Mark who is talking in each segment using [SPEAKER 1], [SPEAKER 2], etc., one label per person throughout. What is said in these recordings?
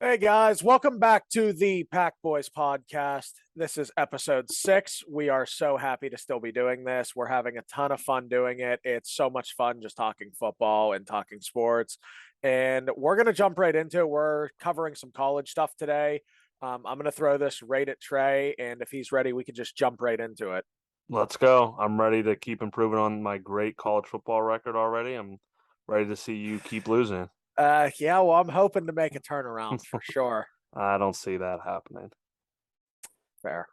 [SPEAKER 1] Hey guys, welcome back to the Pack Boys podcast. This is episode 6. We are so happy to still be doing this. We're having a ton of fun doing it. It's so much fun just talking football and talking sports. And we're going to jump right into it. We're covering some college stuff today. I'm going to throw this right at Trey, and if he's ready, we can just jump right into it.
[SPEAKER 2] Let's go. I'm ready to keep improving on my great college football record already. I'm ready to see you keep losing.
[SPEAKER 1] Yeah, well, I'm hoping to make a turnaround for sure.
[SPEAKER 2] I don't see that happening.
[SPEAKER 1] Fair.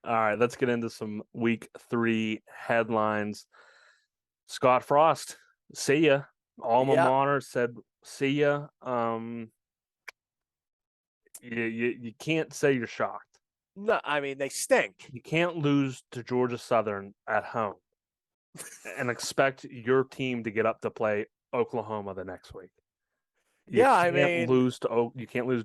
[SPEAKER 2] All right, let's get into some week 3 headlines. Scott Frost, see ya. Alma mater said, see ya. You can't say you're shocked.
[SPEAKER 1] No, I mean, they stink.
[SPEAKER 2] You can't lose to Georgia Southern at home and expect your team to get up to play Oklahoma the next week. You can't lose to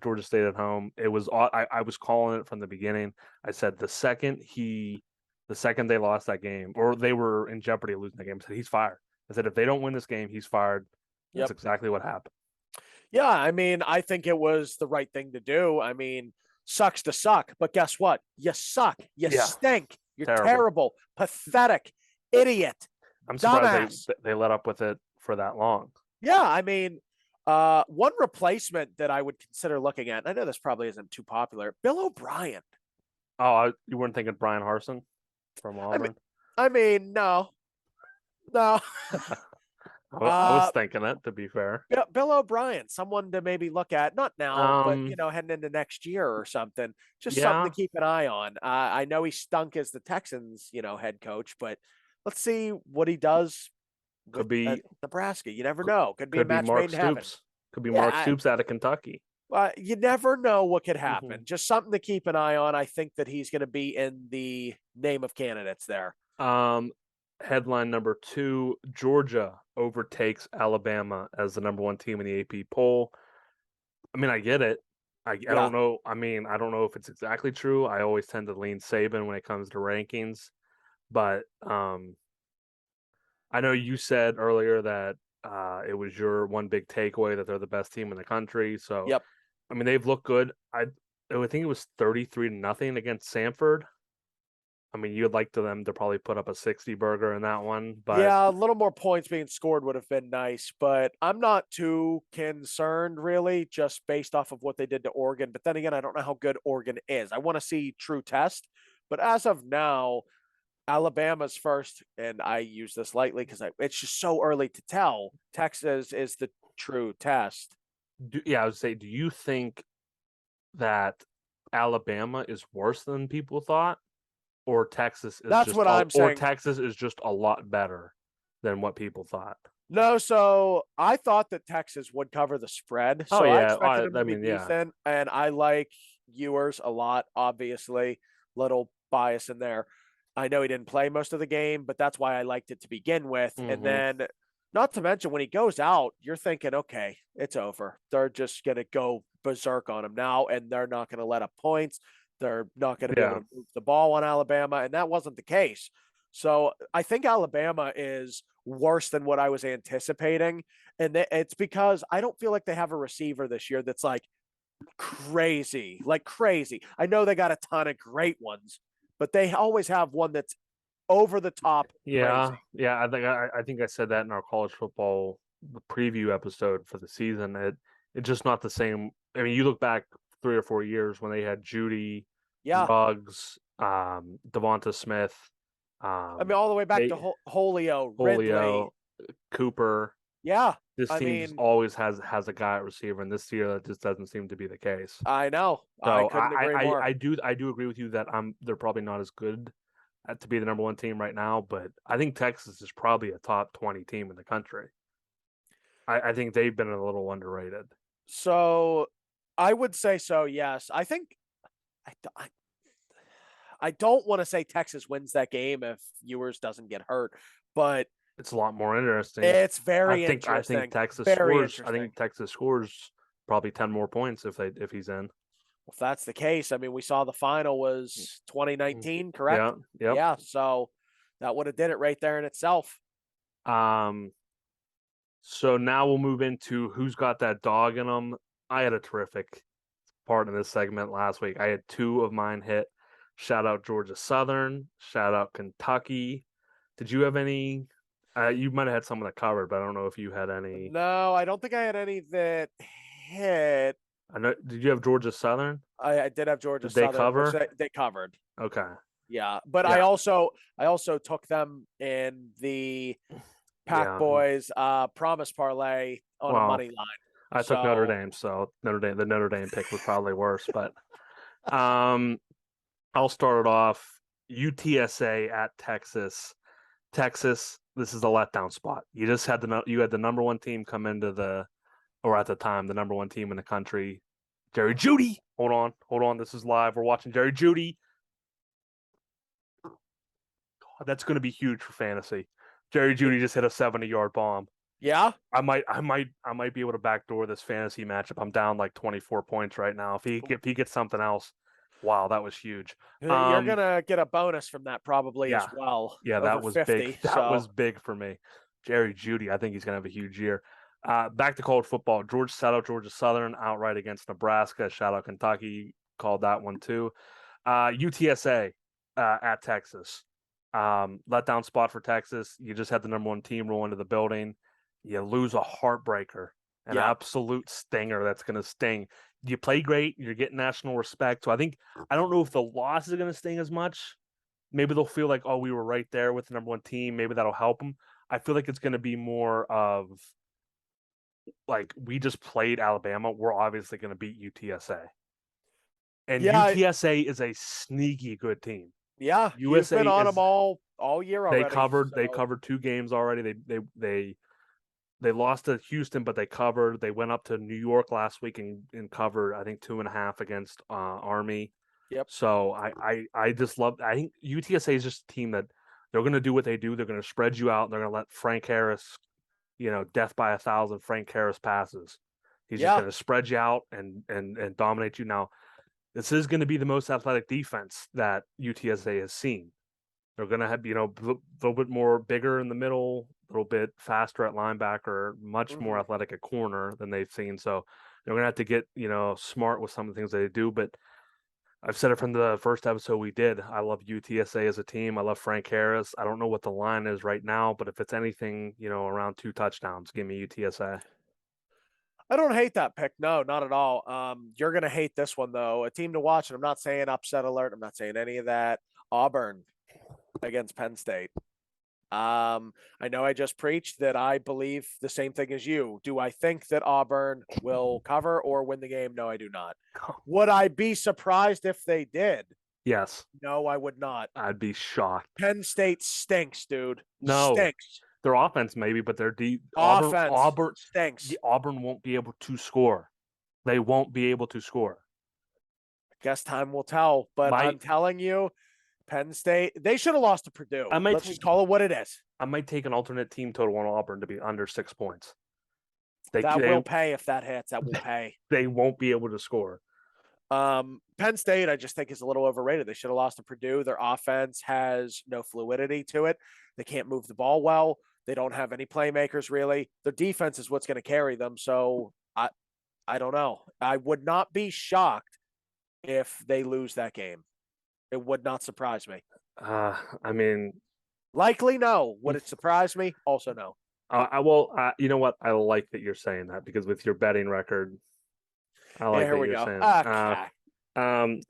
[SPEAKER 2] Georgia State at home. It was I was calling it from the beginning. I said the second they lost that game, or they were in jeopardy of losing that game, I said he's fired. I said if they don't win this game, he's fired. That's exactly what happened.
[SPEAKER 1] Yeah, I mean, I think it was the right thing to do. I mean, sucks to suck, but guess what? You suck. You stink. You're terrible, pathetic, idiot.
[SPEAKER 2] I'm surprised they let up with it for that long.
[SPEAKER 1] Yeah, I mean, one replacement that I would consider looking at, and I know this probably isn't too popular, Bill O'Brien.
[SPEAKER 2] Oh, you weren't thinking Brian Harsin from Auburn?
[SPEAKER 1] I mean, no.
[SPEAKER 2] I was thinking it, to be fair.
[SPEAKER 1] Yeah, Bill O'Brien, someone to maybe look at, not now, but heading into next year or something. Just something to keep an eye on. I know he stunk as the Texans, head coach, but let's see what he does.
[SPEAKER 2] Could be
[SPEAKER 1] Nebraska. You never know. Could be a match made in heaven.
[SPEAKER 2] Could be Mark Stoops out of Kentucky.
[SPEAKER 1] You never know what could happen. Just something to keep an eye on. I think that he's going to be in the name of candidates there.
[SPEAKER 2] Headline number 2, Georgia overtakes Alabama as the number 1 team in the AP poll. I mean, I get it. I don't know. I mean, I don't know if it's exactly true. I always tend to lean Saban when it comes to rankings. But I know you said earlier that it was your one big takeaway that they're the best team in the country. So, I mean, they've looked good. I think it was 33-0 against Samford. I mean, you'd like them to probably put up a 60 burger in that one, but
[SPEAKER 1] yeah, a little more points being scored would have been nice, but I'm not too concerned really, just based off of what they did to Oregon. But then again, I don't know how good Oregon is. I want to see true test, but as of now, Alabama's first, and I use this lightly because it's just so early to tell. Texas is the true test.
[SPEAKER 2] I would say, do you think that Alabama is worse than people thought? Or Texas is I'm saying. Or Texas is just a lot better than what people thought.
[SPEAKER 1] No, so I thought that Texas would cover the spread. So I expected them to be decent. And I like Ewers a lot, obviously. Little bias in there. I know he didn't play most of the game, but that's why I liked it to begin with. And then, not to mention, when he goes out, you're thinking, okay, it's over. They're just going to go berserk on him now, and they're not going to let up points. They're not going to be able to move the ball on Alabama, and that wasn't the case. So I think Alabama is worse than what I was anticipating, and it's because I don't feel like they have a receiver this year that's like crazy. I know they got a ton of great ones, but they always have one that's over the top.
[SPEAKER 2] Yeah, I think I said that in our college football preview episode for the season. It's just not the same. I mean, you look back 3 or 4 years when they had Judy, Ruggs, Devonta Smith.
[SPEAKER 1] I mean, all the way back to Julio, Ridley,
[SPEAKER 2] Cooper.
[SPEAKER 1] Yeah,
[SPEAKER 2] this team always has a guy at receiver, and this year that just doesn't seem to be the case.
[SPEAKER 1] I know.
[SPEAKER 2] So I couldn't agree more. I do agree with you that they're probably not as good to be the number 1 team right now, but I think Texas is probably a top 20 team in the country. I think they've been a little underrated.
[SPEAKER 1] So I would say so, yes. I think I don't want to say Texas wins that game if Ewers doesn't get hurt, but
[SPEAKER 2] it's a lot more interesting.
[SPEAKER 1] It's very interesting.
[SPEAKER 2] I think Texas
[SPEAKER 1] very
[SPEAKER 2] scores. I think Texas scores probably 10 more points if he's in.
[SPEAKER 1] If that's the case, I mean, we saw the final was 2019, correct?
[SPEAKER 2] Yeah.
[SPEAKER 1] Yeah. So that would have did it right there in itself.
[SPEAKER 2] So now we'll move into who's got that dog in them. I had a terrific part in this segment last week. I had 2 of mine hit. Shout out Georgia Southern. Shout out Kentucky. Did you have any? You might have had some that covered, but I don't know if you had any.
[SPEAKER 1] No, I don't think I had any that hit.
[SPEAKER 2] I know. Did you have Georgia Southern?
[SPEAKER 1] I did have Georgia
[SPEAKER 2] Did they
[SPEAKER 1] Southern.
[SPEAKER 2] cover?
[SPEAKER 1] They covered.
[SPEAKER 2] Okay.
[SPEAKER 1] Yeah, but yeah. I also took them in the Pack Boys promise parlay on a money line.
[SPEAKER 2] I took Notre Dame, so the Notre Dame pick was probably worse. But I'll start it off. UTSA at Texas. Texas, this is a letdown spot. You just had the number 1 team come into or at the time, the number 1 team in the country. Jerry Jeudy. Hold on. This is live. We're watching Jerry Jeudy. God, that's going to be huge for fantasy. Jerry Jeudy just hit a 70-yard bomb.
[SPEAKER 1] Yeah.
[SPEAKER 2] I might be able to backdoor this fantasy matchup. I'm down like 24 points right now. If he gets something else, wow, that was huge.
[SPEAKER 1] You're gonna get a bonus from that probably as well.
[SPEAKER 2] Yeah, that was 50, big. That was big for me. Jerry Jeudy, I think he's gonna have a huge year. Back to college football. Georgia Southern outright against Nebraska. Shout out Kentucky, called that one too. UTSA at Texas. Letdown spot for Texas. You just had the number 1 team roll into the building. You lose a heartbreaker, an absolute stinger that's going to sting. You play great. You're getting national respect. So I don't know if the loss is going to sting as much. Maybe they'll feel like, oh, we were right there with the number 1 team. Maybe that'll help them. I feel like it's going to be more of like, we just played Alabama. We're obviously going to beat UTSA. And UTSA is a sneaky good team.
[SPEAKER 1] Yeah, you've been on them all year already.
[SPEAKER 2] They covered 2 games already. They lost to Houston, but they covered. They went up to New York last week and covered, I think, 2.5 against Army.
[SPEAKER 1] Yep.
[SPEAKER 2] So I just love. I think UTSA is just a team that they're going to do what they do. They're going to spread you out. They're going to let Frank Harris, death by 1,000 Frank Harris passes. He's just going to spread you out and dominate you. Now, this is going to be the most athletic defense that UTSA has seen. They're going to have, a little bit more bigger in the middle, a little bit faster at linebacker, much more athletic at corner than they've seen. So they're going to have to get, smart with some of the things they do. But I've said it from the first episode we did. I love UTSA as a team. I love Frank Harris. I don't know what the line is right now, but if it's anything, around 2 touchdowns, give me UTSA.
[SPEAKER 1] I don't hate that pick. No, not at all. You're going to hate this one, though. A team to watch, and I'm not saying upset alert. I'm not saying any of that. Auburn against Penn State. I know I just preached that I believe the same thing as you. Do I think that Auburn will cover or win the game? No, I do not. Would I be surprised if they did?
[SPEAKER 2] Yes.
[SPEAKER 1] No, I would not.
[SPEAKER 2] I'd be shocked.
[SPEAKER 1] Penn State stinks, dude.
[SPEAKER 2] No.
[SPEAKER 1] Stinks.
[SPEAKER 2] Their offense maybe, but their
[SPEAKER 1] Auburn stinks.
[SPEAKER 2] Auburn won't be able to score. They won't be able to score.
[SPEAKER 1] I guess time will tell, but I'm telling you, Penn State, they should have lost to Purdue. Let's just call it what it is.
[SPEAKER 2] I might take an alternate team total on Auburn to be under 6 points.
[SPEAKER 1] They will pay if that hits. That will pay.
[SPEAKER 2] They won't be able to score.
[SPEAKER 1] Penn State, I just think, is a little overrated. They should have lost to Purdue. Their offense has no fluidity to it. They can't move the ball well. They don't have any playmakers, really. Their defense is what's going to carry them. So I don't know. I would not be shocked if they lose that game. It would not surprise me.
[SPEAKER 2] I mean,
[SPEAKER 1] likely no. Would it surprise me? Also no.
[SPEAKER 2] You know what? I like that you're saying that, because with your betting record, I like that you're saying.
[SPEAKER 1] Okay.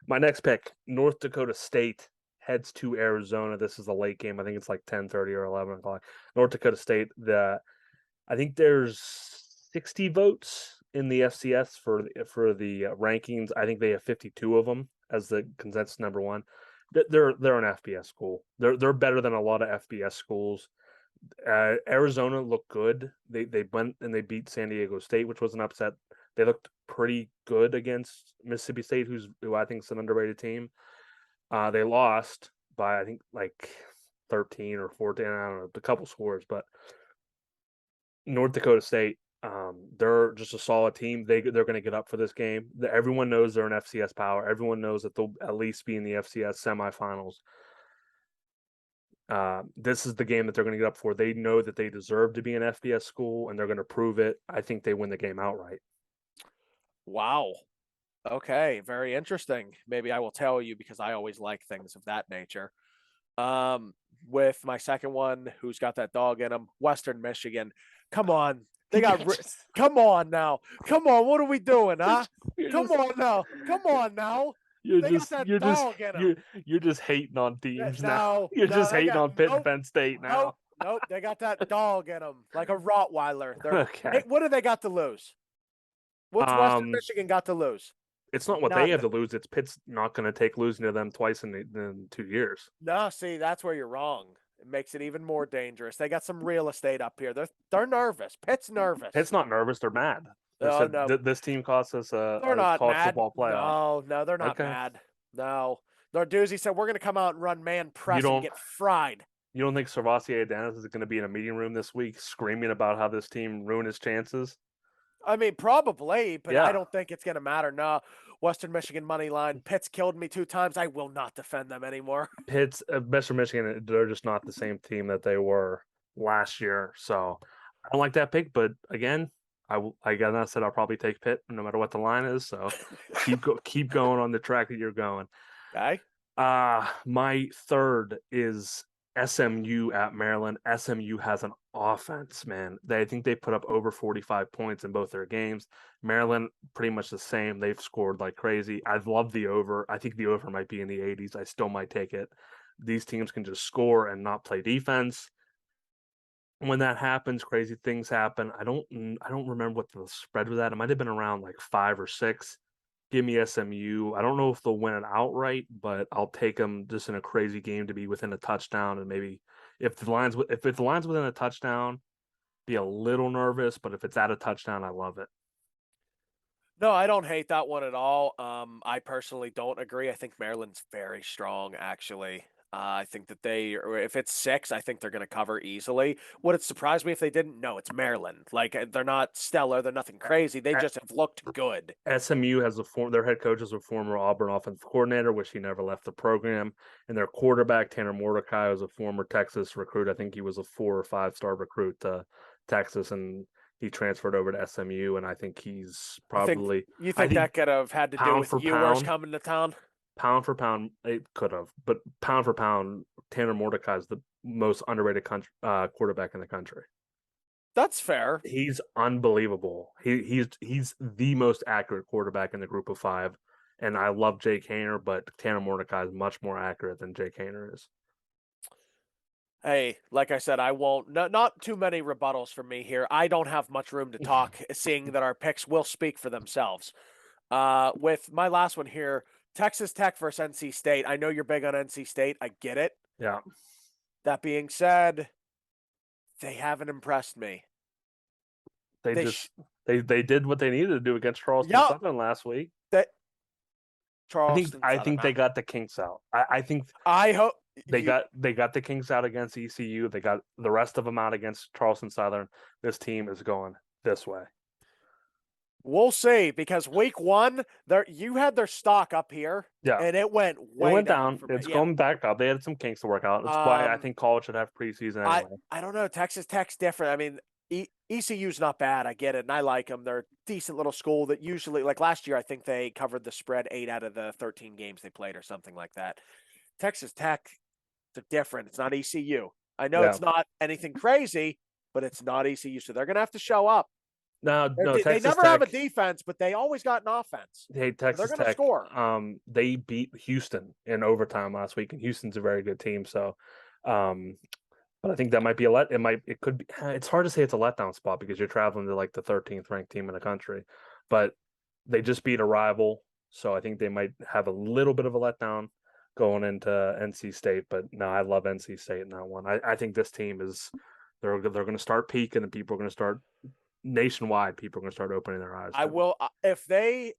[SPEAKER 2] My next pick, North Dakota State heads to Arizona. This is a late game. I think it's like 10:30 or 11 o'clock. North Dakota State. I think there's 60 votes in the FCS for the rankings. I think they have 52 of them as the consensus number 1. They're an FBS school. They're better than a lot of FBS schools. Arizona looked good. They went and they beat San Diego State, which was an upset. They looked pretty good against Mississippi State, who I think is an underrated team. They lost by, I think, like 13 or 14. I don't know, a couple scores, but North Dakota State, they're just a solid team. They're going to get up for this game. Everyone knows they're an FCS power. Everyone knows that they'll at least be in the FCS semifinals. This is the game that they're going to get up for. They know that they deserve to be an FBS school, and they're going to prove it. I think they win the game outright.
[SPEAKER 1] Wow. Okay, very interesting. Maybe I will tell you because I always like things of that nature. With my second one, who's got that dog in him, Western Michigan. Come on. They got come on now. Come on, what are we doing, huh? Come on now. Come on now.
[SPEAKER 2] You're just hating on teams now. You're just hating on Pitt and Penn State now.
[SPEAKER 1] Nope, they got that dog in them, like a Rottweiler.
[SPEAKER 2] Okay.
[SPEAKER 1] Hey, what do they got to lose? What's Western Michigan got to lose?
[SPEAKER 2] It's not what they have to lose. It's Pitt's not going to take losing to them twice in 2 years.
[SPEAKER 1] No, see, that's where you're wrong. It makes it even more dangerous. They got some real estate up here. They're nervous. Pitt's nervous.
[SPEAKER 2] Pitt's not nervous. They're mad. No. This team cost us a college football playoff.
[SPEAKER 1] No, they're not mad. No. Narduzzi said, we're going to come out and run man press and get fried.
[SPEAKER 2] You don't think Servassier Dennis is going to be in a meeting room this week screaming about how this team ruined his chances?
[SPEAKER 1] I mean, probably, but I don't think it's going to matter. No, Western Michigan money line. Pitt's killed me 2 times. I will not defend them anymore.
[SPEAKER 2] Pitt's Western Michigan, they're just not the same team that they were last year. So I don't like that pick, but again, I said I'll probably take Pitt no matter what the line is. So keep going on the track that you're going.
[SPEAKER 1] Okay.
[SPEAKER 2] My third is SMU at Maryland. SMU has an offense, man. I think they put up over 45 points in both their games. Maryland, pretty much the same. They've scored like crazy. I love the over. I think the over might be in the 80s. I still might take it. These teams can just score and not play defense. When that happens, crazy things happen. I don't remember what the spread was at. It might have been around like 5 or 6. Give me SMU. I don't know if they'll win it outright, but I'll take them just in a crazy game to be within a touchdown. And maybe if the line's within a touchdown, be a little nervous. But if it's at a touchdown, I love it.
[SPEAKER 1] No, I don't hate that one at all. I personally don't agree. I think Maryland's very strong, actually. I think that if it's 6, I think they're going to cover easily. Would it surprise me if they didn't? No, it's Maryland. Like, they're not stellar. They're nothing crazy. They just have looked good.
[SPEAKER 2] SMU has their head coach is a former Auburn offensive coordinator, which he never left the program. And their quarterback, Tanner Mordecai, was a former Texas recruit. I think he was a 4 or 5-star recruit to Texas, and he transferred over to SMU. And I think he's probably.
[SPEAKER 1] You think that could have had to do with Ewers coming to town?
[SPEAKER 2] Pound for pound, it could have, but pound for pound, Tanner Mordecai is the most underrated quarterback in the country.
[SPEAKER 1] That's fair.
[SPEAKER 2] He's unbelievable. He's the most accurate quarterback in the group of 5, and I love Jake Haener, but Tanner Mordecai is much more accurate than Jake Haener is.
[SPEAKER 1] Hey, like I said, I won't. Not too many rebuttals from me here. I don't have much room to talk, seeing that our picks will speak for themselves. With my last one here. Texas Tech versus NC State. I know you're big on NC State. I get it.
[SPEAKER 2] Yeah.
[SPEAKER 1] That being said, they haven't impressed me.
[SPEAKER 2] They did what they needed to do against Charleston Southern last week. I think they got the kinks out. I hope they got the kinks out against ECU. They got the rest of them out against Charleston Southern. This team is going this way.
[SPEAKER 1] We'll see, because week 1, you had their stock up here, and it went
[SPEAKER 2] down. It's going back up. They had some kinks to work out. That's why I think college should have preseason anyway.
[SPEAKER 1] I don't know. Texas Tech's different. I mean, ECU's not bad. I get it, and I like them. They're a decent little school that usually, like last year, I think they covered the spread 8 out of the 13 games they played or something like that. Texas Tech, they're different. It's not ECU. I know it's not anything crazy, but it's not ECU, so they're going to have to show up.
[SPEAKER 2] No,
[SPEAKER 1] they never have a defense, but they always got an offense.
[SPEAKER 2] Hey, Texas
[SPEAKER 1] Tech, score.
[SPEAKER 2] They beat Houston in overtime last week, and Houston's a very good team. So, but I think that might be it's hard to say it's a letdown spot because you're traveling to like the 13th ranked team in the country, but they just beat a rival. So I think they might have a little bit of a letdown going into NC State. But no, I love NC State in that one. I think this team they're going to start peaking, and people are going to start. Nationwide, people are going to start opening their eyes.
[SPEAKER 1] I will if they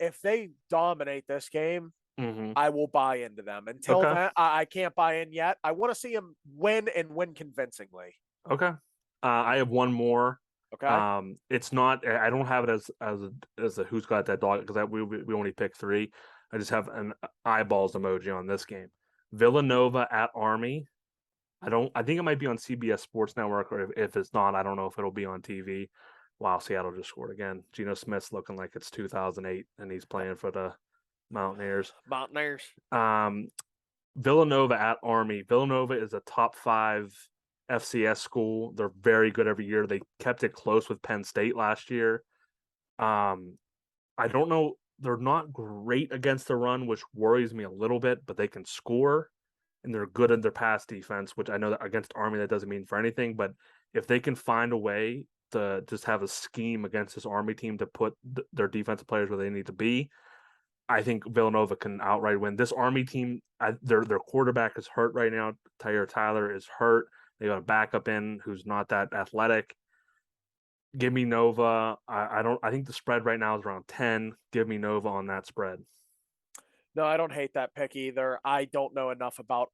[SPEAKER 1] dominate this game, I will buy into them. Until then, I can't buy in yet. I want to see him win and win convincingly.
[SPEAKER 2] Okay. I have one more.
[SPEAKER 1] Okay.
[SPEAKER 2] It's not. I don't have it as a who's got that dog because we only picked 3. I just have an eyeballs emoji on this game. Villanova at Army. I think it might be on CBS Sports Network, or if it's not, I don't know if it'll be on TV. Wow, Seattle just scored again. Geno Smith's looking like it's 2008, and he's playing for the Mountaineers. Villanova at Army. Villanova is a top 5 FCS school. They're very good every year. They kept it close with Penn State last year. I don't know. They're not great against the run, which worries me a little bit, but they can score. And they're good in their pass defense, which I know that against Army that doesn't mean for anything. But if they can find a way to just have a scheme against this Army team to put their defensive players where they need to be, I think Villanova can outright win. This Army team, their quarterback is hurt right now. Tyler is hurt. They got a backup in who's not that athletic. Give me Nova. I think the spread right now is around 10. Give me Nova on that spread.
[SPEAKER 1] No, I don't hate that pick either. I don't know enough about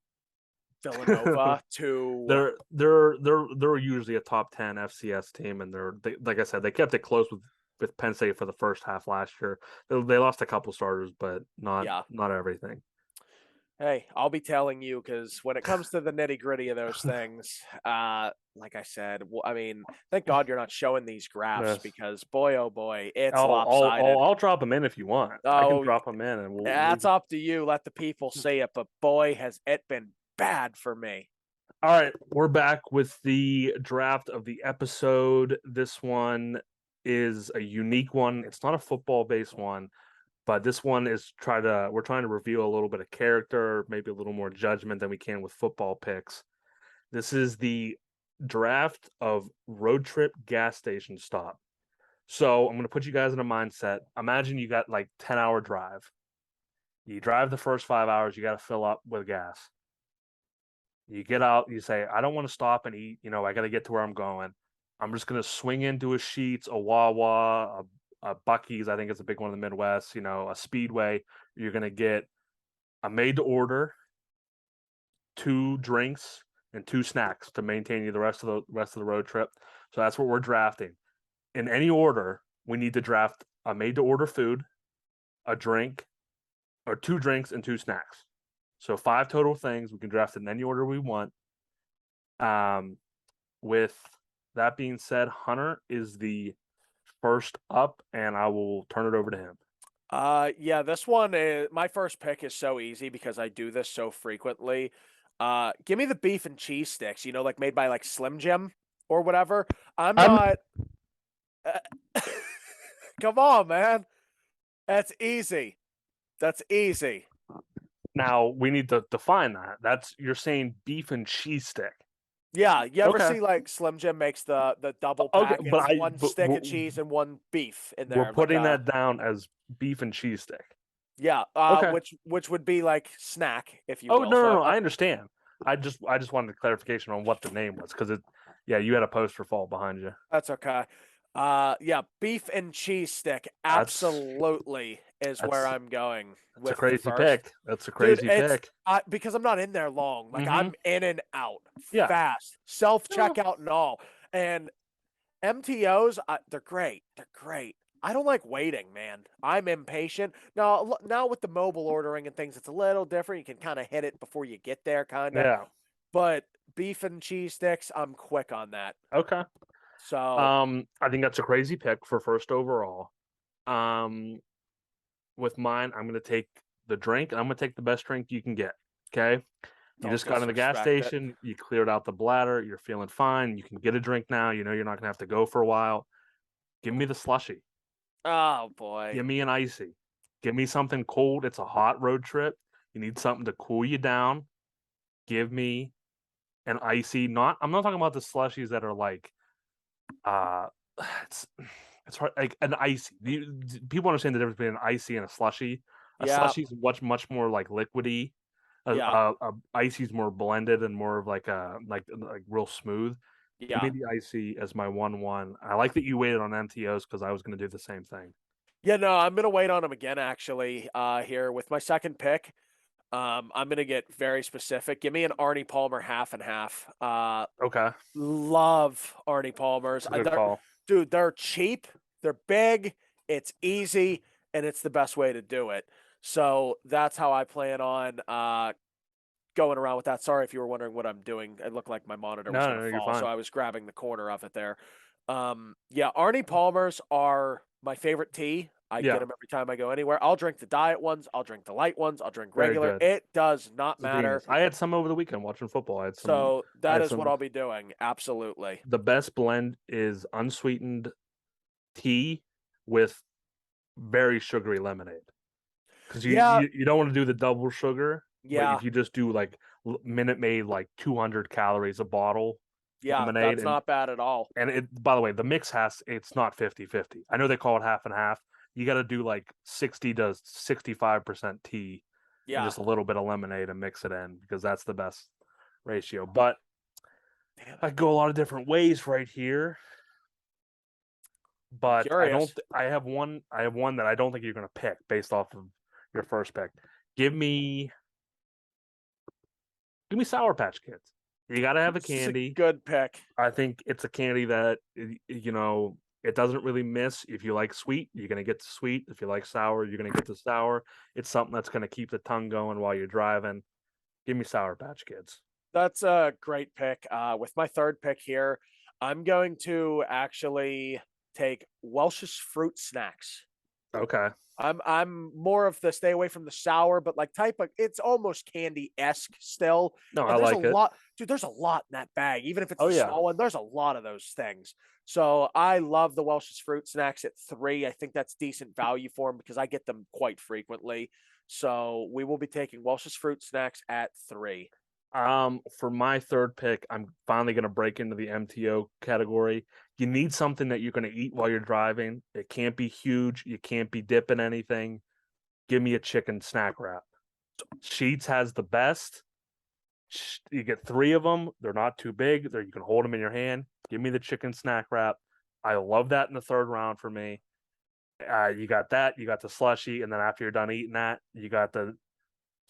[SPEAKER 1] Villanova to.
[SPEAKER 2] They're usually a top 10 FCS team, and they like I said, they kept it close with Penn State for the first half last year. They lost a couple starters, but not everything.
[SPEAKER 1] Hey, I'll be telling you because when it comes to the nitty gritty of those things, like I said, I mean, thank God you're not showing these graphs because boy, oh boy, it's lopsided.
[SPEAKER 2] I'll drop them in if you want. I can drop them in, and
[SPEAKER 1] that's up to you. Let the people see it. But boy, has it been bad for me.
[SPEAKER 2] All right, we're back with the draft of the episode. This one is a unique one. It's not a football-based one. But this one is we're trying to reveal a little bit of character, maybe a little more judgment than we can with football picks. This is the draft of road trip gas station stop. So I'm going to put you guys in a mindset. Imagine you got like 10-hour drive. You drive the first 5 hours, you got to fill up with gas. You get out, you say, I don't want to stop and eat. I got to get to where I'm going. I'm just going to swing into a Sheetz, a Wawa, a Buc-ee's, I think it's a big one in the Midwest, a Speedway. You're going to get a made-to-order, 2 drinks, and 2 snacks to maintain you the rest of the road trip. So that's what we're drafting. In any order, we need to draft a made-to-order food, a drink, or 2 drinks and 2 snacks. So 5 total things. We can draft in any order we want. With that being said, Hunter is the first up, and I will turn it over to him.
[SPEAKER 1] Yeah, this one is my first pick is so easy because I do this so frequently. Give me the beef and cheese sticks, like made by like Slim Jim or whatever. I'm not. Come on, man. That's easy. That's easy.
[SPEAKER 2] Now we need to define that. You're saying beef and cheese stick.
[SPEAKER 1] Yeah, you ever see like Slim Jim makes the double pack? Okay, but one stick of cheese and one beef in there.
[SPEAKER 2] We're putting that down as beef and cheese stick.
[SPEAKER 1] Yeah, which would be like snack, if you will.
[SPEAKER 2] No, I understand. I just wanted clarification on what the name was because you had a poster fall behind you.
[SPEAKER 1] That's okay. Yeah, beef and cheese stick absolutely is where I'm going.
[SPEAKER 2] That's a crazy pick. That's a crazy pick.
[SPEAKER 1] Because I'm not in there long. Like I'm in and out fast, self checkout and all. And MTOs, they're great. They're great. I don't like waiting, man. I'm impatient. Now with the mobile ordering and things, it's a little different. You can kind of hit it before you get there, kind of. Yeah. But beef and cheese sticks, I'm quick on that.
[SPEAKER 2] Okay.
[SPEAKER 1] So
[SPEAKER 2] I think that's a crazy pick for first overall. With mine, I'm going to take the drink. I'm going to take the best drink you can get. Okay. You just got in the gas station. You cleared out the bladder. You're feeling fine. You can get a drink now. You're not going to have to go for a while. Give me the slushy.
[SPEAKER 1] Oh, boy.
[SPEAKER 2] Give me an icy. Give me something cold. It's a hot road trip. You need something to cool you down. Give me an icy. I'm not talking about the slushies that are like, it's hard, like an icy. People understand the difference between an icy and a slushy. A slushy is much more like liquidy. A icy is more blended and more of like real smooth.
[SPEAKER 1] Yeah.
[SPEAKER 2] Give me the icy as my 1-1. I like that you waited on MTOs because I was going to do the same thing.
[SPEAKER 1] Yeah, no, I'm gonna wait on him again. Actually, here with my second pick, I'm gonna get very specific. Give me an Arnie Palmer half and half.
[SPEAKER 2] Okay,
[SPEAKER 1] Love Arnie Palmers.
[SPEAKER 2] it's a good call.
[SPEAKER 1] Dude, they're cheap, they're big, it's easy, and it's the best way to do it. So that's how I plan on going around with that. Sorry if you were wondering what I'm doing. It looked like my monitor was
[SPEAKER 2] No,
[SPEAKER 1] going
[SPEAKER 2] no,
[SPEAKER 1] to
[SPEAKER 2] no, you're
[SPEAKER 1] fall, so
[SPEAKER 2] fine.
[SPEAKER 1] I was grabbing the corner of it there. Yeah, Arnie Palmers are my favorite tea. I get
[SPEAKER 2] Yeah,
[SPEAKER 1] them every time I go anywhere. I'll drink the diet ones. I'll drink the light ones. I'll drink
[SPEAKER 2] very
[SPEAKER 1] regular.
[SPEAKER 2] good.
[SPEAKER 1] It does not
[SPEAKER 2] It's
[SPEAKER 1] matter.
[SPEAKER 2] Venus. I had some over the weekend watching football.
[SPEAKER 1] So
[SPEAKER 2] I
[SPEAKER 1] that
[SPEAKER 2] had
[SPEAKER 1] is what
[SPEAKER 2] some.
[SPEAKER 1] I'll be doing. Absolutely.
[SPEAKER 2] The best blend is unsweetened tea with very sugary lemonade. Because
[SPEAKER 1] Yeah,
[SPEAKER 2] you don't want to do the double sugar, but
[SPEAKER 1] yeah,
[SPEAKER 2] if you just do like Minute Maid, like 200 calories a bottle
[SPEAKER 1] yeah.
[SPEAKER 2] lemonade,
[SPEAKER 1] That's not bad at all.
[SPEAKER 2] and it, by the way, the mix it's not 50-50. I know they call it half and half. You got to do like 60 to 65% tea and
[SPEAKER 1] Yeah.
[SPEAKER 2] just a little bit of lemonade and mix it in because that's the best ratio. But
[SPEAKER 1] Damn
[SPEAKER 2] I
[SPEAKER 1] it.
[SPEAKER 2] go a lot of different ways right here.
[SPEAKER 1] I'm
[SPEAKER 2] But I don't.
[SPEAKER 1] curious.
[SPEAKER 2] I have one. I have one that I don't think you're going to pick based off of your first pick. Give me Sour Patch Kids. You got to have a
[SPEAKER 1] This is a
[SPEAKER 2] candy.
[SPEAKER 1] good pick.
[SPEAKER 2] I think it's a candy that it doesn't really miss. If you like sweet, you're gonna get the sweet. If you like sour, you're gonna get the sour. It's something that's gonna keep the tongue going while you're driving. Give me Sour Patch Kids.
[SPEAKER 1] That's a great pick. With my third pick here, I'm going to actually take Welch's Fruit Snacks.
[SPEAKER 2] Okay.
[SPEAKER 1] I'm more of the stay away from the sour, but like type of it's almost candy-esque still.
[SPEAKER 2] No, I
[SPEAKER 1] And there's a
[SPEAKER 2] like it.
[SPEAKER 1] lot, dude, there's a lot in that bag. Even if it's
[SPEAKER 2] Oh
[SPEAKER 1] the
[SPEAKER 2] yeah.
[SPEAKER 1] small one, there's a lot of those things. So I love the Welch's Fruit Snacks at 3. I think that's decent value for them because I get them quite frequently. So we will be taking Welch's Fruit Snacks at 3.
[SPEAKER 2] For my third pick, I'm finally gonna break into the MTO category. You need something that you're gonna eat while you're driving. It can't be huge. You can't be dipping anything. Give me a chicken snack wrap. Sheets has the best. You get 3 of them. They're not too big. You can hold them in your hand. Give me the chicken snack wrap. I love that in the third round for me. You got that. You got the slushy, and then after you're done eating that, you got the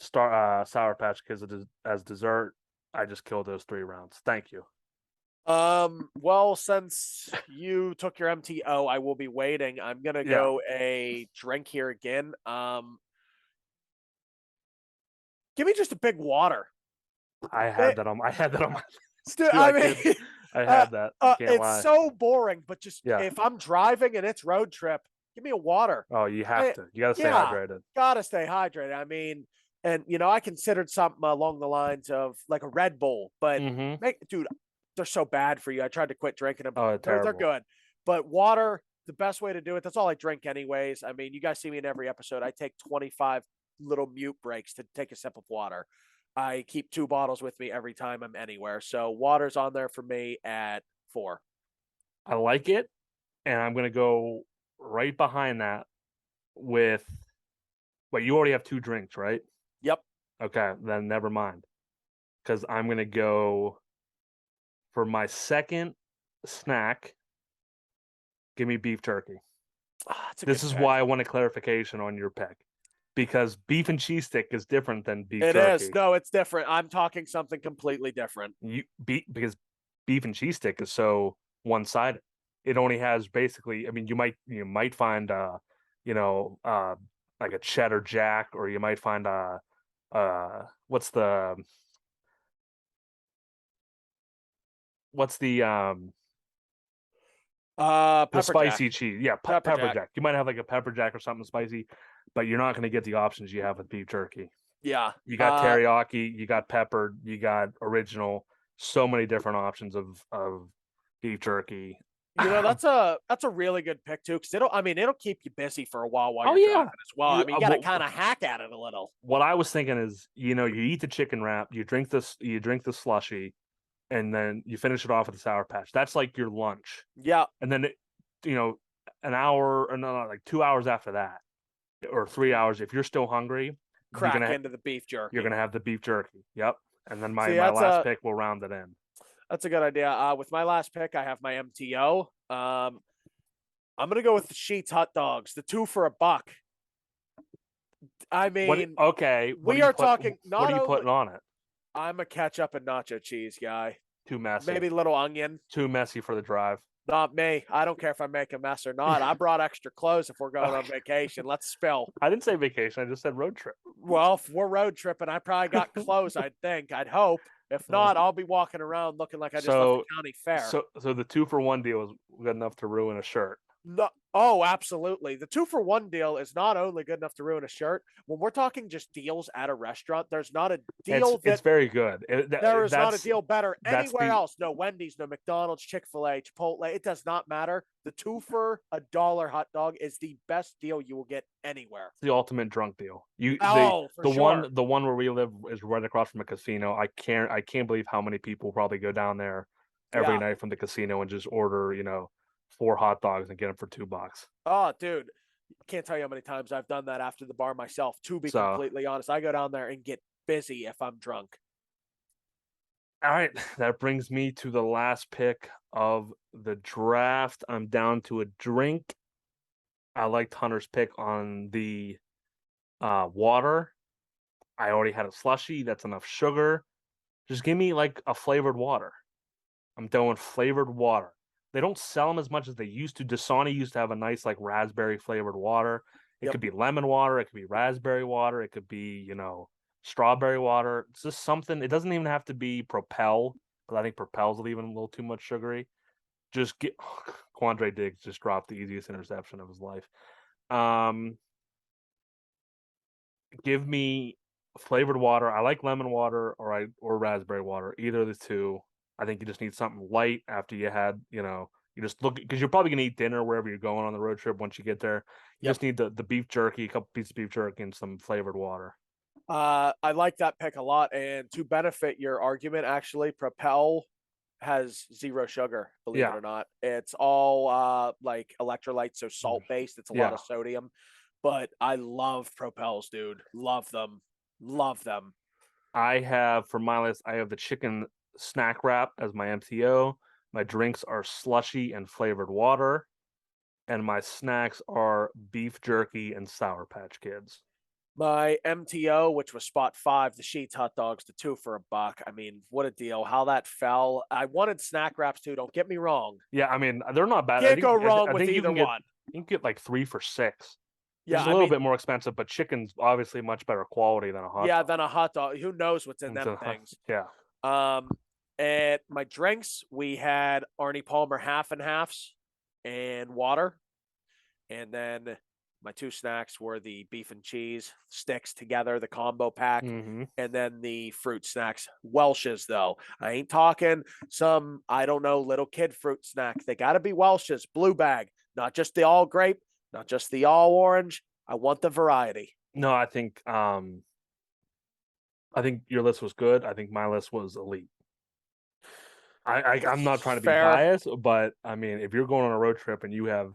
[SPEAKER 2] Sour Patch Kids as dessert. I just killed those 3 rounds. Thank you.
[SPEAKER 1] Well, since you took your MTO, I will be waiting. I'm gonna
[SPEAKER 2] Yeah,
[SPEAKER 1] go a drink here again. Give me just a big water.
[SPEAKER 2] I had that on. I had that on my list
[SPEAKER 1] Dude,
[SPEAKER 2] too.
[SPEAKER 1] I mean,
[SPEAKER 2] I had that. Can't
[SPEAKER 1] it's
[SPEAKER 2] lie.
[SPEAKER 1] so boring, but just
[SPEAKER 2] Yeah.
[SPEAKER 1] if I'm driving and it's road trip, give me a water.
[SPEAKER 2] Oh, you have to. You got to stay
[SPEAKER 1] Yeah,
[SPEAKER 2] hydrated.
[SPEAKER 1] gotta stay hydrated. I mean, and I considered something along the lines of like a Red Bull, but
[SPEAKER 2] Mm-hmm.
[SPEAKER 1] dude, they're so bad for you. I tried to quit drinking them.
[SPEAKER 2] Oh,
[SPEAKER 1] They're
[SPEAKER 2] terrible.
[SPEAKER 1] good, but water, the best way to do it. That's all I drink, anyways. I mean, you guys see me in every episode. I take 25 little mute breaks to take a sip of water. I keep 2 bottles with me every time I'm anywhere. So water's on there for me at 4.
[SPEAKER 2] I like it, and I'm gonna go right behind that with. Wait, you already have 2 drinks, right?
[SPEAKER 1] Yep.
[SPEAKER 2] Okay, then never mind. Because I'm gonna go for my second snack. Give me beef jerky. This is
[SPEAKER 1] Pick.
[SPEAKER 2] why I want a clarification on your pick, because beef and cheese stick is different than beef
[SPEAKER 1] It
[SPEAKER 2] jerky.
[SPEAKER 1] is. No, it's different. I'm talking something completely different.
[SPEAKER 2] Because beef and cheese stick is so one sided. It only has basically. I mean, you might find like a cheddar jack, or you might find what's the spicy cheese. Yeah, pepper jack. You might have like a pepper jack or something spicy, but you're not going to get the options you have with beef jerky.
[SPEAKER 1] Yeah.
[SPEAKER 2] You got teriyaki, you got peppered, you got original. So many different options of beef jerky.
[SPEAKER 1] That's a really good pick too, because it'll keep you busy for a while you're driving as well. I mean, you got to kind of hack at it a little.
[SPEAKER 2] What I was thinking is, you eat the chicken wrap, you drink the slushy, and then you finish it off with the Sour Patch. That's like your lunch.
[SPEAKER 1] Yeah.
[SPEAKER 2] And then an hour or no, like 2 hours after that, or 3 hours, if you're still hungry,
[SPEAKER 1] Crack into the beef jerky.
[SPEAKER 2] You're gonna have the beef jerky. Yep. And then my last pick will round it in.
[SPEAKER 1] That's a good idea. With my last pick, I have my MTO. I'm gonna go with the Sheetz hot dogs, the 2 for $1. I mean,
[SPEAKER 2] okay,
[SPEAKER 1] we are talking
[SPEAKER 2] what
[SPEAKER 1] not
[SPEAKER 2] are you
[SPEAKER 1] only.
[SPEAKER 2] putting on it?
[SPEAKER 1] I'm a ketchup and nacho cheese guy.
[SPEAKER 2] Too messy.
[SPEAKER 1] Maybe a little onion.
[SPEAKER 2] Too messy for the drive.
[SPEAKER 1] Not me. I don't care if I make a mess or not. I brought extra clothes if we're going on vacation. Let's spill.
[SPEAKER 2] I didn't say vacation. I just said road trip.
[SPEAKER 1] Well, if we're road tripping, I probably got clothes, I'd think. I'd hope. If not, I'll be walking around looking like I just left the county fair.
[SPEAKER 2] So the 2-for-1 deal is good enough to ruin a shirt.
[SPEAKER 1] No, oh, absolutely. The 2-for-1 deal is not only good enough to ruin a shirt. When we're talking just deals at a restaurant, there's not a deal
[SPEAKER 2] it's very good.
[SPEAKER 1] There is not a deal better anywhere else. No Wendy's, no McDonald's, Chick-fil-A, Chipotle. It does not matter. The 2 for $1 hot dog is the best deal you will get anywhere.
[SPEAKER 2] It's the ultimate drunk deal.
[SPEAKER 1] For sure.
[SPEAKER 2] The one where we live is right across from a casino. I can't believe how many people probably go down there every night from the casino and just order, 4 hot dogs and get them for $2.
[SPEAKER 1] Oh, dude. I can't tell you how many times I've done that after the bar myself, to be completely honest. I go down there and get busy if I'm drunk.
[SPEAKER 2] All right. That brings me to the last pick of the draft. I'm down to a drink. I liked Hunter's pick on the water. I already had a slushie. That's enough sugar. Just give me like a flavored water. I'm doing flavored water. They don't sell them as much as they used to. Dasani used to have a nice like raspberry flavored water. It could be lemon water. It could be raspberry water. It could be, strawberry water. It's just something. It doesn't even have to be Propel, because I think Propel's even a little too much sugary. Just get Quandre Diggs just dropped the easiest interception of his life. Give me flavored water. I like lemon water or raspberry water. Either of the two. I think you just need something light after you had, you just look, because you're probably gonna eat dinner wherever you're going on the road trip. Once you get there, you just need the beef jerky, a couple pieces of beef jerky, and some flavored water.
[SPEAKER 1] I like that pick a lot, and to benefit your argument, actually, Propel has 0 sugar. Believe it or not, it's all like electrolytes, so salt based. It's a lot of sodium, but I love Propels, dude. Love them. Love them.
[SPEAKER 2] I have for my list. I have the chicken snack wrap as my MTO. My drinks are slushy and flavored water, and my snacks are beef jerky and Sour Patch Kids.
[SPEAKER 1] My MTO, which was spot 5, the Sheetz hot dogs, the 2 for $1. I mean, what a deal! How that fell. I wanted snack wraps too. Don't get me wrong.
[SPEAKER 2] Yeah, I mean they're not bad.
[SPEAKER 1] Can't go wrong with either one.
[SPEAKER 2] You can get like 3 for $6.
[SPEAKER 1] Yeah,
[SPEAKER 2] it's a little bit more expensive, but chicken's obviously much better quality than a hot dog.
[SPEAKER 1] Yeah, than a hot dog. Who knows what's in them things?
[SPEAKER 2] Yeah.
[SPEAKER 1] And my drinks, we had Arnie Palmer half and halves and water. And then my 2 snacks were the beef and cheese sticks together, the combo pack, and then the fruit snacks. Welch's, though. I ain't talking some, I don't know, little kid fruit snack. They got to be Welch's, blue bag, not just the all grape, not just the all orange. I want the variety.
[SPEAKER 2] No, I think your list was good. I think my list was elite. I'm not trying to be biased, but I mean, if you're going on a road trip and you have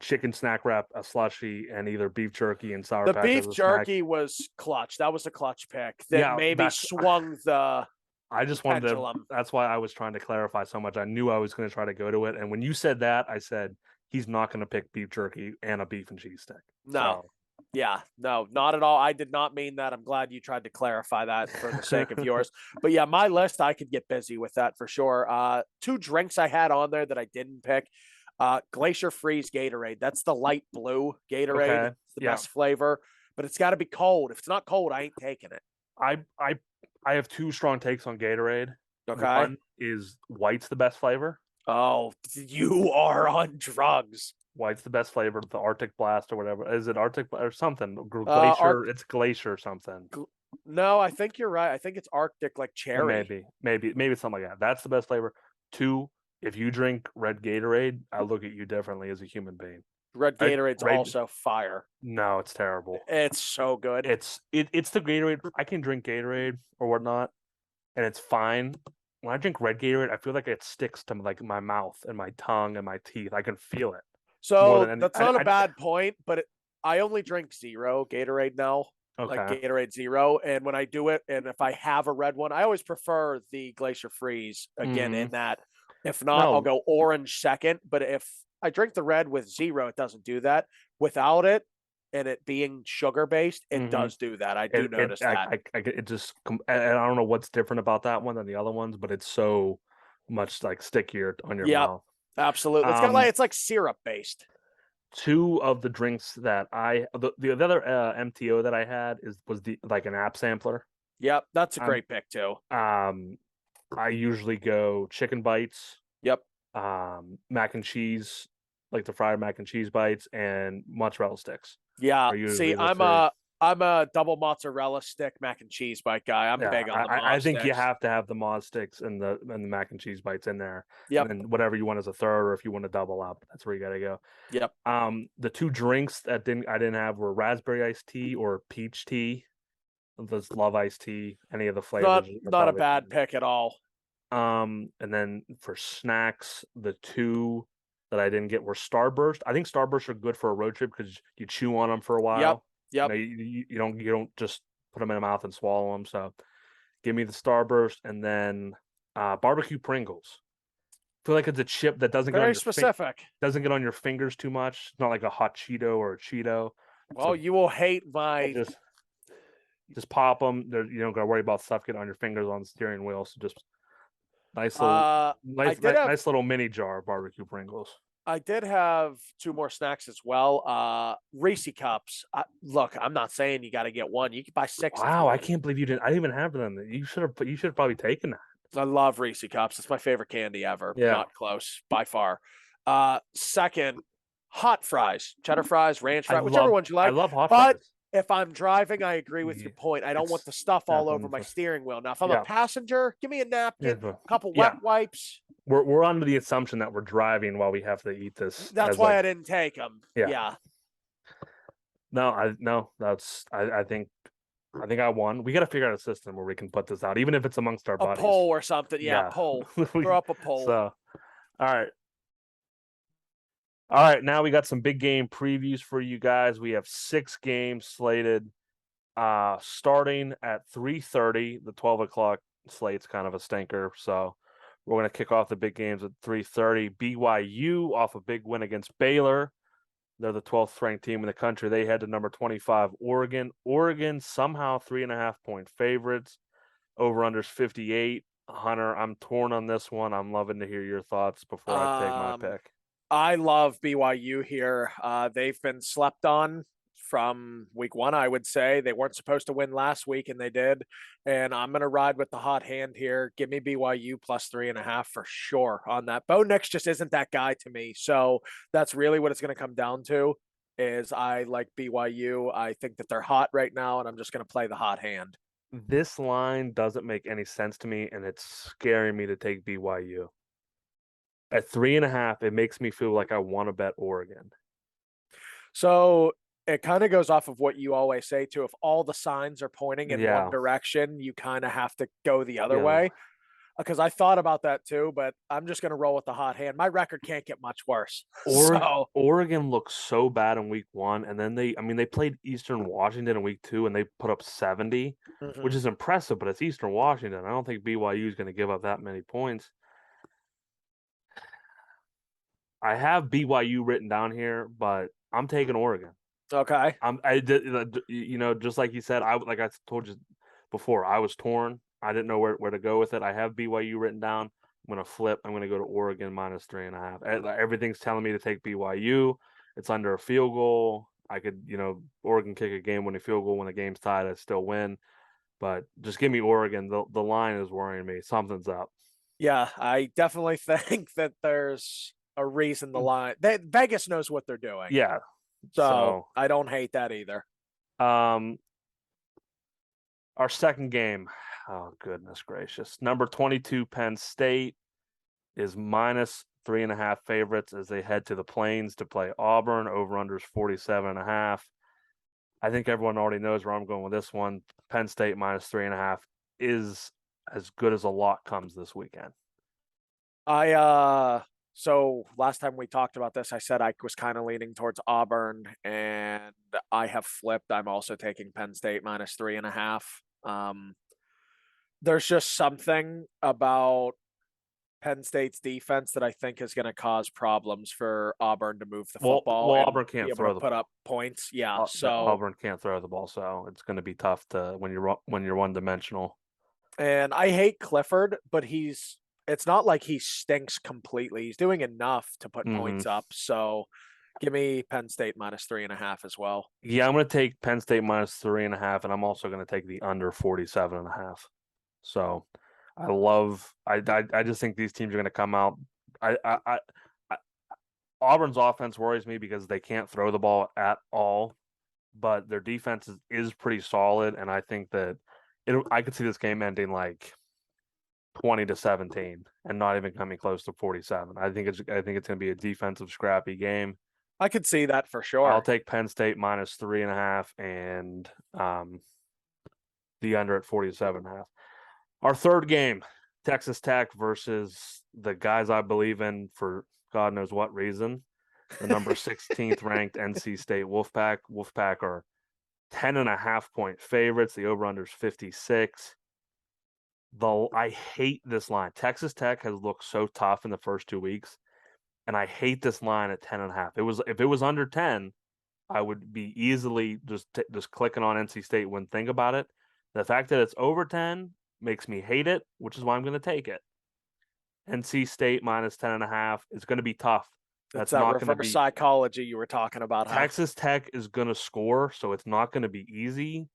[SPEAKER 2] chicken snack wrap, a slushie, and either beef jerky and Sour Patch.
[SPEAKER 1] The beef jerky was clutch. That was a clutch pick that maybe swung the.
[SPEAKER 2] I just wanted to. That's why I was trying to clarify so much. I knew I was going to try to go to it, and when you said that, I said he's not going to pick beef jerky and a beef and cheese stick.
[SPEAKER 1] No. Yeah, no, not at all. I did not mean that. I'm glad you tried to clarify that for the sake of yours. But yeah, my list, I could get busy with that for sure. 2 drinks I had on there that I didn't pick. Glacier Freeze Gatorade. That's the light blue Gatorade. It's the best flavor, but it's got to be cold. If it's not cold, I ain't taking it.
[SPEAKER 2] I have 2 strong takes on Gatorade.
[SPEAKER 1] Okay.
[SPEAKER 2] One is white's the best flavor.
[SPEAKER 1] Oh, you are on drugs.
[SPEAKER 2] White's the best flavor. The Arctic Blast or whatever. Is it Arctic or something? Glacier. It's Glacier or something.
[SPEAKER 1] No, I think you're right. I think it's Arctic, like cherry.
[SPEAKER 2] Maybe it's something like that. That's the best flavor. 2, if you drink red Gatorade, I look at you differently as a human being.
[SPEAKER 1] Red Gatorade's also fire.
[SPEAKER 2] No, it's terrible.
[SPEAKER 1] It's so good.
[SPEAKER 2] It's the Gatorade. I can drink Gatorade or whatnot, and it's fine. When I drink red Gatorade, I feel like it sticks to like my mouth and my tongue and my teeth. I can feel it.
[SPEAKER 1] So that's not a bad point, but I only drink 0 Gatorade now.
[SPEAKER 2] Okay.
[SPEAKER 1] Like Gatorade 0. And when I do it, and if I have a red one, I always prefer the Glacier Freeze again in that. If not, I'll go orange second. But if I drink the red with zero. It doesn't do that. Without it and it being sugar based, it does do that. I do notice that.
[SPEAKER 2] It just, I don't know what's different about that one than the other ones, but it's so much like stickier on your mouth.
[SPEAKER 1] Absolutely. It's like syrup based.
[SPEAKER 2] Two of the drinks that the other MTO that I had was like an app sampler.
[SPEAKER 1] Yep, that's a great pick too.
[SPEAKER 2] I usually go chicken bites.
[SPEAKER 1] Yep.
[SPEAKER 2] Mac and cheese, like the fried mac and cheese bites, and mozzarella sticks.
[SPEAKER 1] Yeah. See, I'm a double mozzarella stick mac and cheese bite guy. I'm big on the
[SPEAKER 2] I think you have to have the moz sticks and the mac and cheese bites in there.
[SPEAKER 1] Yep.
[SPEAKER 2] And then whatever you want as a third, or if you want to double up, that's where you got to go.
[SPEAKER 1] Yep.
[SPEAKER 2] The two drinks that I didn't have were raspberry iced tea or peach tea. Just love iced tea. Any of the flavors.
[SPEAKER 1] Not a bad pick at all.
[SPEAKER 2] And then for snacks, the two that I didn't get were Starburst. I think Starburst are good for a road trip because you chew on them for a while.
[SPEAKER 1] Yep.
[SPEAKER 2] You don't just put them in the mouth and swallow them. So give me the Starburst, and then barbecue Pringles. I feel like it's a chip that doesn't
[SPEAKER 1] very specific.
[SPEAKER 2] Doesn't get on your fingers too much. It's not like a hot Cheeto or a Cheeto.
[SPEAKER 1] Well, you will hate my.
[SPEAKER 2] Just pop them. You don't got to worry about stuff getting on your fingers on the steering wheel. So just nice little mini jar of barbecue Pringles.
[SPEAKER 1] I did have two more snacks as well. Reese cups. Look, I'm not saying you got to get one. You can buy 6.
[SPEAKER 2] Wow, I can't believe you didn't. I didn't even have them. You should have probably taken that.
[SPEAKER 1] I love Reese cups. It's my favorite candy ever.
[SPEAKER 2] Yeah.
[SPEAKER 1] Not close by far. Second, hot fries, cheddar fries, ranch fries, whichever ones you like.
[SPEAKER 2] I love hot fries.
[SPEAKER 1] If I'm driving, I agree with your point. I don't want the stuff all over my steering wheel. Now, if I'm a passenger, give me a napkin, a couple wet wipes.
[SPEAKER 2] We're under the assumption that we're driving while we have to eat this.
[SPEAKER 1] That's why I didn't take them. Yeah.
[SPEAKER 2] No, I think I won. We got to figure out a system where we can put this out, even if it's amongst our buddies.
[SPEAKER 1] A poll or something. Yeah. Poll. Throw up a poll.
[SPEAKER 2] So, all right. Now we got some big game previews for you guys. We have 6 games slated, starting at 3:30. The 12 o'clock slate's kind of a stinker, so we're going to kick off the big games at 3:30. BYU off a big win against Baylor. They're the 12th ranked team in the country. They head to number 25, Oregon. Oregon somehow 3.5-point favorites. Over-unders 58. Hunter, I'm torn on this one. I'm loving to hear your thoughts before I take my pick.
[SPEAKER 1] I love BYU here. They've been slept on from week 1, I would say. They weren't supposed to win last week, and they did. And I'm going to ride with the hot hand here. Give me BYU plus 3.5 for sure on that. Bo Nix just isn't that guy to me. So that's really what it's going to come down to is I like BYU. I think that they're hot right now, and I'm just going to play the hot hand.
[SPEAKER 2] This line doesn't make any sense to me, and it's scaring me to take BYU. At 3.5, it makes me feel like I want to bet Oregon.
[SPEAKER 1] So it kind of goes off of what you always say too. If all the signs are pointing in one direction, you kind of have to go the other way. Because I thought about that too, but I'm just going to roll with the hot hand. My record can't get much worse.
[SPEAKER 2] Oregon looks so bad in week 1, and then they played Eastern Washington in week 2, and they put up 70, which is impressive. But it's Eastern Washington. I don't think BYU is going to give up that many points. I have BYU written down here, but I'm taking Oregon.
[SPEAKER 1] Okay.
[SPEAKER 2] I did, just like you said, I told you before, I was torn. I didn't know where to go with it. I have BYU written down. I'm going to flip. I'm going to go to Oregon minus 3.5. Everything's telling me to take BYU. It's under a field goal. I could, Oregon kick a game-winning field goal when the game's tied. I still win. But just give me Oregon. The line is worrying me. Something's up.
[SPEAKER 1] Yeah, I definitely think that there's a reason the line. Vegas knows what they're doing.
[SPEAKER 2] Yeah.
[SPEAKER 1] So I don't hate that either.
[SPEAKER 2] Our second game. Oh, goodness gracious. Number 22, Penn State, is minus 3.5 favorites as they head to the Plains to play Auburn. Over-unders 47.5. I think everyone already knows where I'm going with this one. Penn State minus 3.5 is as good as a lot comes this weekend.
[SPEAKER 1] So last time we talked about this, I said I was kind of leaning towards Auburn, and I have flipped. I'm also taking Penn State minus 3.5. There's just something about Penn State's defense that I think is going to cause problems for Auburn to move the
[SPEAKER 2] Well,
[SPEAKER 1] football and
[SPEAKER 2] Auburn
[SPEAKER 1] be
[SPEAKER 2] can't
[SPEAKER 1] able to
[SPEAKER 2] throw the
[SPEAKER 1] put
[SPEAKER 2] ball.
[SPEAKER 1] up points. Yeah, so
[SPEAKER 2] Auburn can't throw the ball, so it's going to be tough to when you're one dimensional.
[SPEAKER 1] and I hate Clifford, but it's not like he stinks completely. He's doing enough to put points up. So give me Penn State minus 3.5 as well.
[SPEAKER 2] Yeah, I'm going to take Penn State minus 3.5, and I'm also going to take the under 47.5. So I just think these teams are going to come out. I Auburn's offense worries me because they can't throw the ball at all, but their defense is pretty solid, and I think that I could see this game ending like 20-17 and not even coming close to 47. I think it's going to be a defensive scrappy game.
[SPEAKER 1] I could see that for sure.
[SPEAKER 2] I'll take Penn State minus 3.5 and the under at 47.5. Our third game, Texas Tech versus the guys I believe in for God knows what reason. The number 16th ranked NC State Wolfpack. Wolfpack are 10.5-point favorites. The over-under is 56. I hate this line. Texas Tech has looked so tough in the first 2 weeks, and I hate this line at 10.5. If it was under 10, I would be easily just clicking on NC State. Wouldn't think about it. The fact that it's over 10 makes me hate it, which is why I'm going to take it. NC State minus 10.5 is going to be tough.
[SPEAKER 1] That's not going to be psychology you were talking about.
[SPEAKER 2] Texas Tech is going to score, so it's not going to be easy.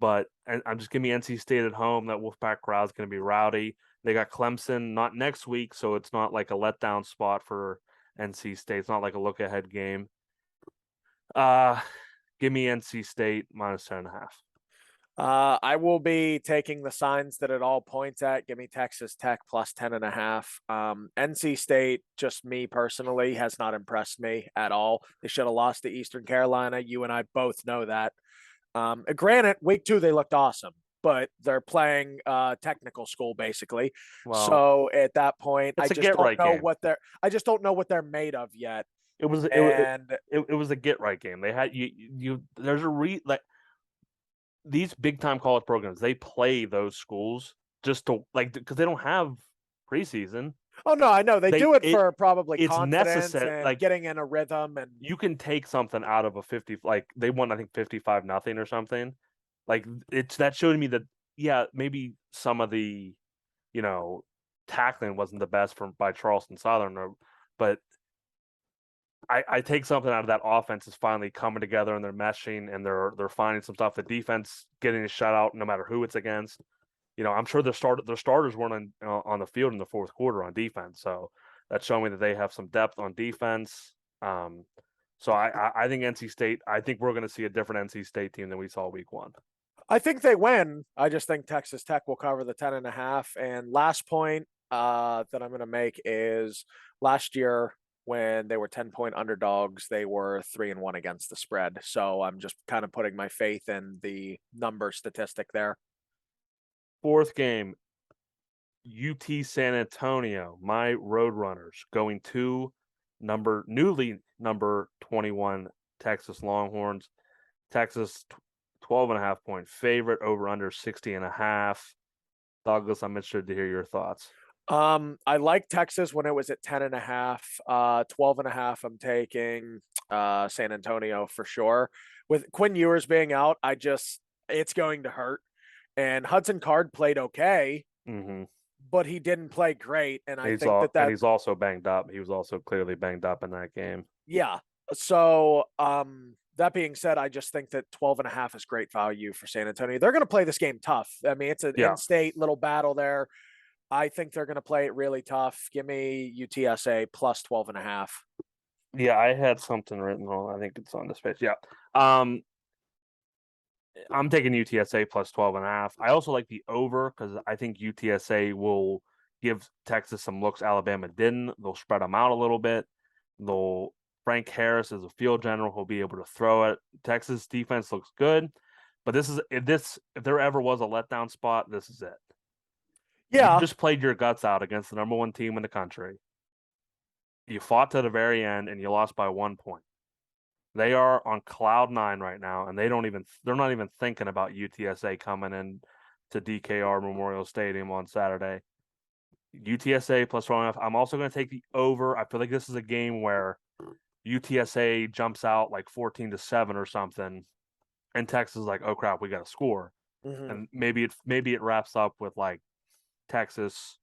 [SPEAKER 2] But I'm just giving me NC State at home. That Wolfpack crowd is going to be rowdy. They got Clemson not next week, so it's not like a letdown spot for NC State. It's not like a look ahead game. Give me NC State minus 10.5.
[SPEAKER 1] I will be taking the signs that it all points at. Give me Texas Tech plus 10.5. NC State, just me personally, has not impressed me at all. They should have lost to Eastern Carolina. You and I both know that. Granted, week 2 they looked awesome, but they're playing technical school basically. Well, so at that point, I just don't know what they're made of yet.
[SPEAKER 2] It was a get right game. They had you. There's a these big time college programs, they play those schools just to because they don't have preseason.
[SPEAKER 1] Oh no, I know they do it for probably it's confidence necessary, and getting in a rhythm, and
[SPEAKER 2] you can take something out of a 50. Like they won, I think 55-0 or something. Like that showed me that maybe some of the tackling wasn't the best by Charleston Southern, but I take something out of that offense is finally coming together and they're meshing and they're finding some stuff. The defense getting a shutout no matter who it's against. I'm sure their starters weren't on the field in the fourth quarter on defense, so that's showing me that they have some depth on defense. So I think NC State. I think we're going to see a different NC State team than we saw week 1.
[SPEAKER 1] I think they win. I just think Texas Tech will cover the 10.5. And last point that I'm going to make is last year, when they were 10-point underdogs, they were 3-1 against the spread. So I'm just kind of putting my faith in the number statistic there.
[SPEAKER 2] Fourth game, UT San Antonio, my Roadrunners, going to newly number 21 Texas Longhorns. Texas 12.5-point favorite, over under 60.5. Douglas, I'm interested to hear your thoughts.
[SPEAKER 1] I like Texas when it was at 10.5, 12.5. I'm taking San Antonio for sure. With Quinn Ewers being out, it's going to hurt. And Hudson Card played okay, but he didn't play great. And I think
[SPEAKER 2] and he's also banged up. He was also clearly banged up in that game.
[SPEAKER 1] Yeah. So that being said, I just think that 12.5 is great value for San Antonio. They're going to play this game tough. I mean, it's an in-state little battle there. I think they're going to play it really tough. Give me UTSA plus 12.5.
[SPEAKER 2] Yeah, I had something written on. I think it's on this page. Yeah. I'm taking UTSA plus 12.5. I also like the over because I think UTSA will give Texas some looks Alabama didn't. They'll spread them out a little bit. Frank Harris is a field general. He'll be able to throw it. Texas defense looks good, but if there ever was a letdown spot, this is it. Yeah. You just played your guts out against the number 1 team in the country. You fought to the very end and you lost by 1 point. They are on cloud 9 right now, and they're not even thinking about UTSA coming in to DKR Memorial Stadium on Saturday. UTSA plus 1.5. I'm also going to take the over. I feel like this is a game where UTSA jumps out like 14-7 or something, and Texas is like, oh crap, we got to score, and maybe it wraps up with like Texas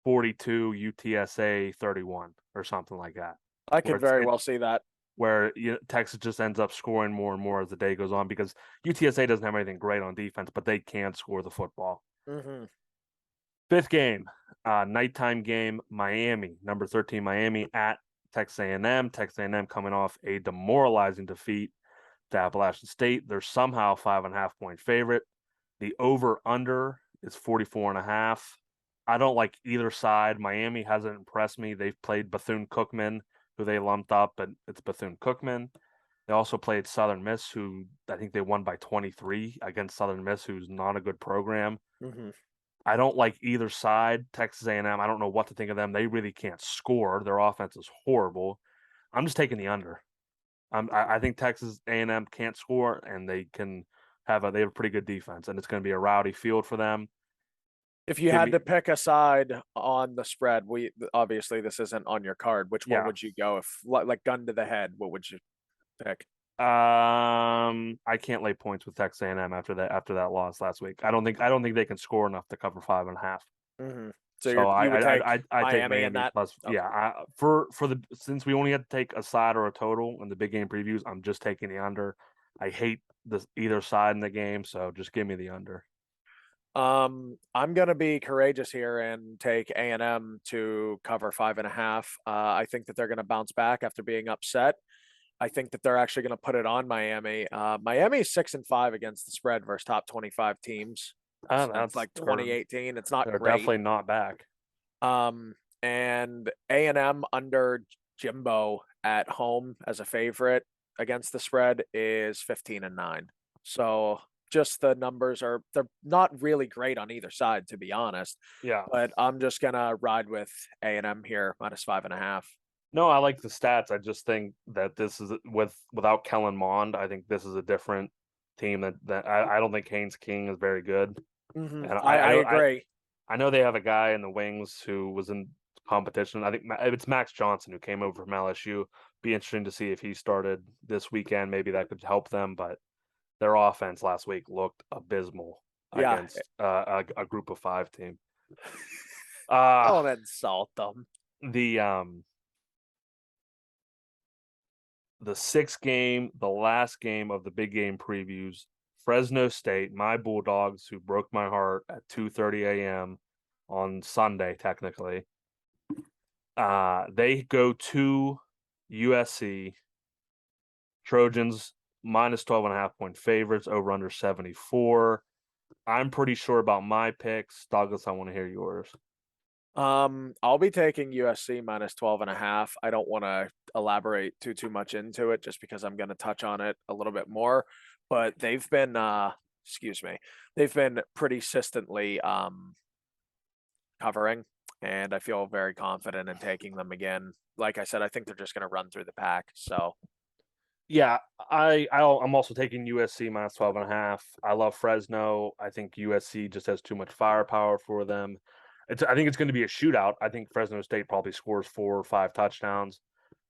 [SPEAKER 2] 42, UTSA 31 or something like that.
[SPEAKER 1] I could very well see that.
[SPEAKER 2] Where Texas just ends up scoring more and more as the day goes on because UTSA doesn't have anything great on defense, but they can score the football. Fifth game, nighttime game, Miami, number 13, Miami at Texas A&M. Texas A&M coming off a demoralizing defeat to Appalachian State. They're somehow 5.5-point favorite. The over-under is 44.5. I don't like either side. Miami hasn't impressed me. They've played Bethune-Cookman, who they lumped up, but it's Bethune-Cookman. They also played Southern Miss, who I think they won by 23 against Southern Miss, who's not a good program. I don't like either side. Texas A&M, I don't know what to think of them. They really can't score. Their offense is horrible. I'm just taking the under. I think Texas A&M can't score, and they have a pretty good defense, and it's going to be a rowdy field for them.
[SPEAKER 1] If you had to pick a side on the spread, obviously this isn't on your card. Which one would you go? If like gun to the head, what would you pick?
[SPEAKER 2] I can't lay points with Texas A&M after that loss last week. I don't think they can score enough to cover 5.5.
[SPEAKER 1] So you would take Miami
[SPEAKER 2] in that. Plus, okay. Since we only had to take a side or a total in the big game previews, I'm just taking the under. I hate either side in the game, so just give me the under.
[SPEAKER 1] I'm gonna be courageous here and take A&M to cover 5.5. I think that they're gonna bounce back after being upset. I think that they're actually going to put it on Miami. Miami is 6-5 against the spread versus top 25 teams. That's like 2018. It's not
[SPEAKER 2] they're
[SPEAKER 1] great.
[SPEAKER 2] Definitely not back.
[SPEAKER 1] And A&M under Jimbo at home as a favorite against the spread is 15-9. So just the numbers they're not really great on either side, to be honest.
[SPEAKER 2] Yeah.
[SPEAKER 1] But I'm just gonna ride with A&M here minus 5.5.
[SPEAKER 2] No, I like the stats. I just think that this is without Kellen Mond. I think this is a different team that I don't think Haynes King is very good.
[SPEAKER 1] And I agree.
[SPEAKER 2] I know they have a guy in the wings who was in competition. I think it's Max Johnson who came over from LSU. Be interesting to see if he started this weekend. Maybe that could help them. But their offense last week looked abysmal against a group of 5 team.
[SPEAKER 1] Don't insult them.
[SPEAKER 2] The 6th game, the last game of the big game previews, Fresno State, my Bulldogs, who broke my heart at 2:30 a.m. on Sunday, technically. They go to USC. Trojans minus 12.5-point favorites, over under 74. I'm pretty sure about my picks. Douglas, I want to hear yours.
[SPEAKER 1] I'll be taking USC minus 12.5. I don't want to elaborate too much into it just because I'm going to touch on it a little bit more, but they've been they've been pretty consistently covering, and I feel very confident in taking them again. Like I said, I think they're just going to run through the pack. So
[SPEAKER 2] yeah, I'm also taking USC minus 12.5. I love Fresno. I think USC just has too much firepower for them. I think it's going to be a shootout. I think Fresno State probably scores 4 or 5 touchdowns,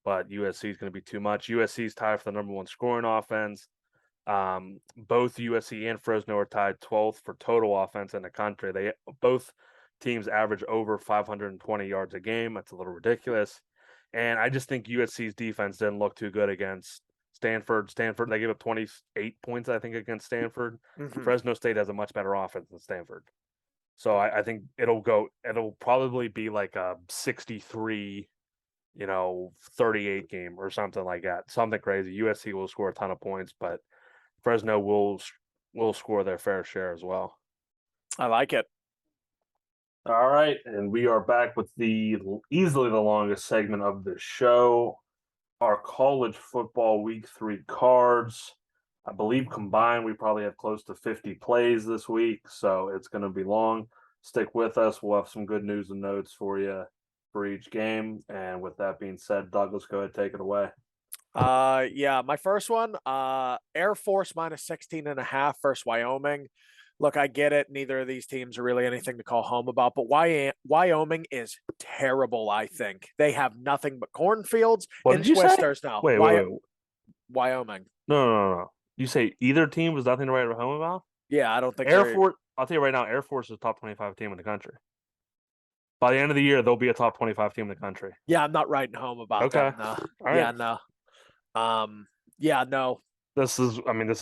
[SPEAKER 2] but USC is going to be too much. USC is tied for the number 1 scoring offense. Both USC and Fresno are tied 12th for total offense in the country. Both teams average over 520 yards a game. That's a little ridiculous. And I just think USC's defense didn't look too good against Stanford. They gave up 28 points, I think, against Stanford. Fresno State has a much better offense than Stanford. So I think it'll probably be like a 63, 38 game or something like that. Something crazy. USC will score a ton of points, but Fresno will score their fair share as well.
[SPEAKER 1] I like it.
[SPEAKER 2] All right, and we are back with easily the longest segment of the show, our college football week 3 cards. I believe combined we probably have close to 50 plays this week, so it's going to be long. Stick with us. We'll have some good news and notes for you for each game. And with that being said, Douglas, go ahead, take it away.
[SPEAKER 1] My first one, Air Force minus 16.5 versus Wyoming. Look, I get it. Neither of these teams are really anything to call home about, but Wyoming is terrible, I think. They have nothing but cornfields
[SPEAKER 2] What
[SPEAKER 1] and
[SPEAKER 2] did you say?
[SPEAKER 1] twisters now.
[SPEAKER 2] Wait.
[SPEAKER 1] Wyoming.
[SPEAKER 2] No. You say either team was nothing to write home about?
[SPEAKER 1] Yeah, I don't think
[SPEAKER 2] Air Force. I'll tell you right now, Air Force is a top 25 team in the country. By the end of the year, they'll be a top 25 team in the country.
[SPEAKER 1] Yeah, I'm not writing home about
[SPEAKER 2] Okay.
[SPEAKER 1] them. No.
[SPEAKER 2] All
[SPEAKER 1] Yeah,
[SPEAKER 2] right.
[SPEAKER 1] no. Yeah, no.
[SPEAKER 2] This is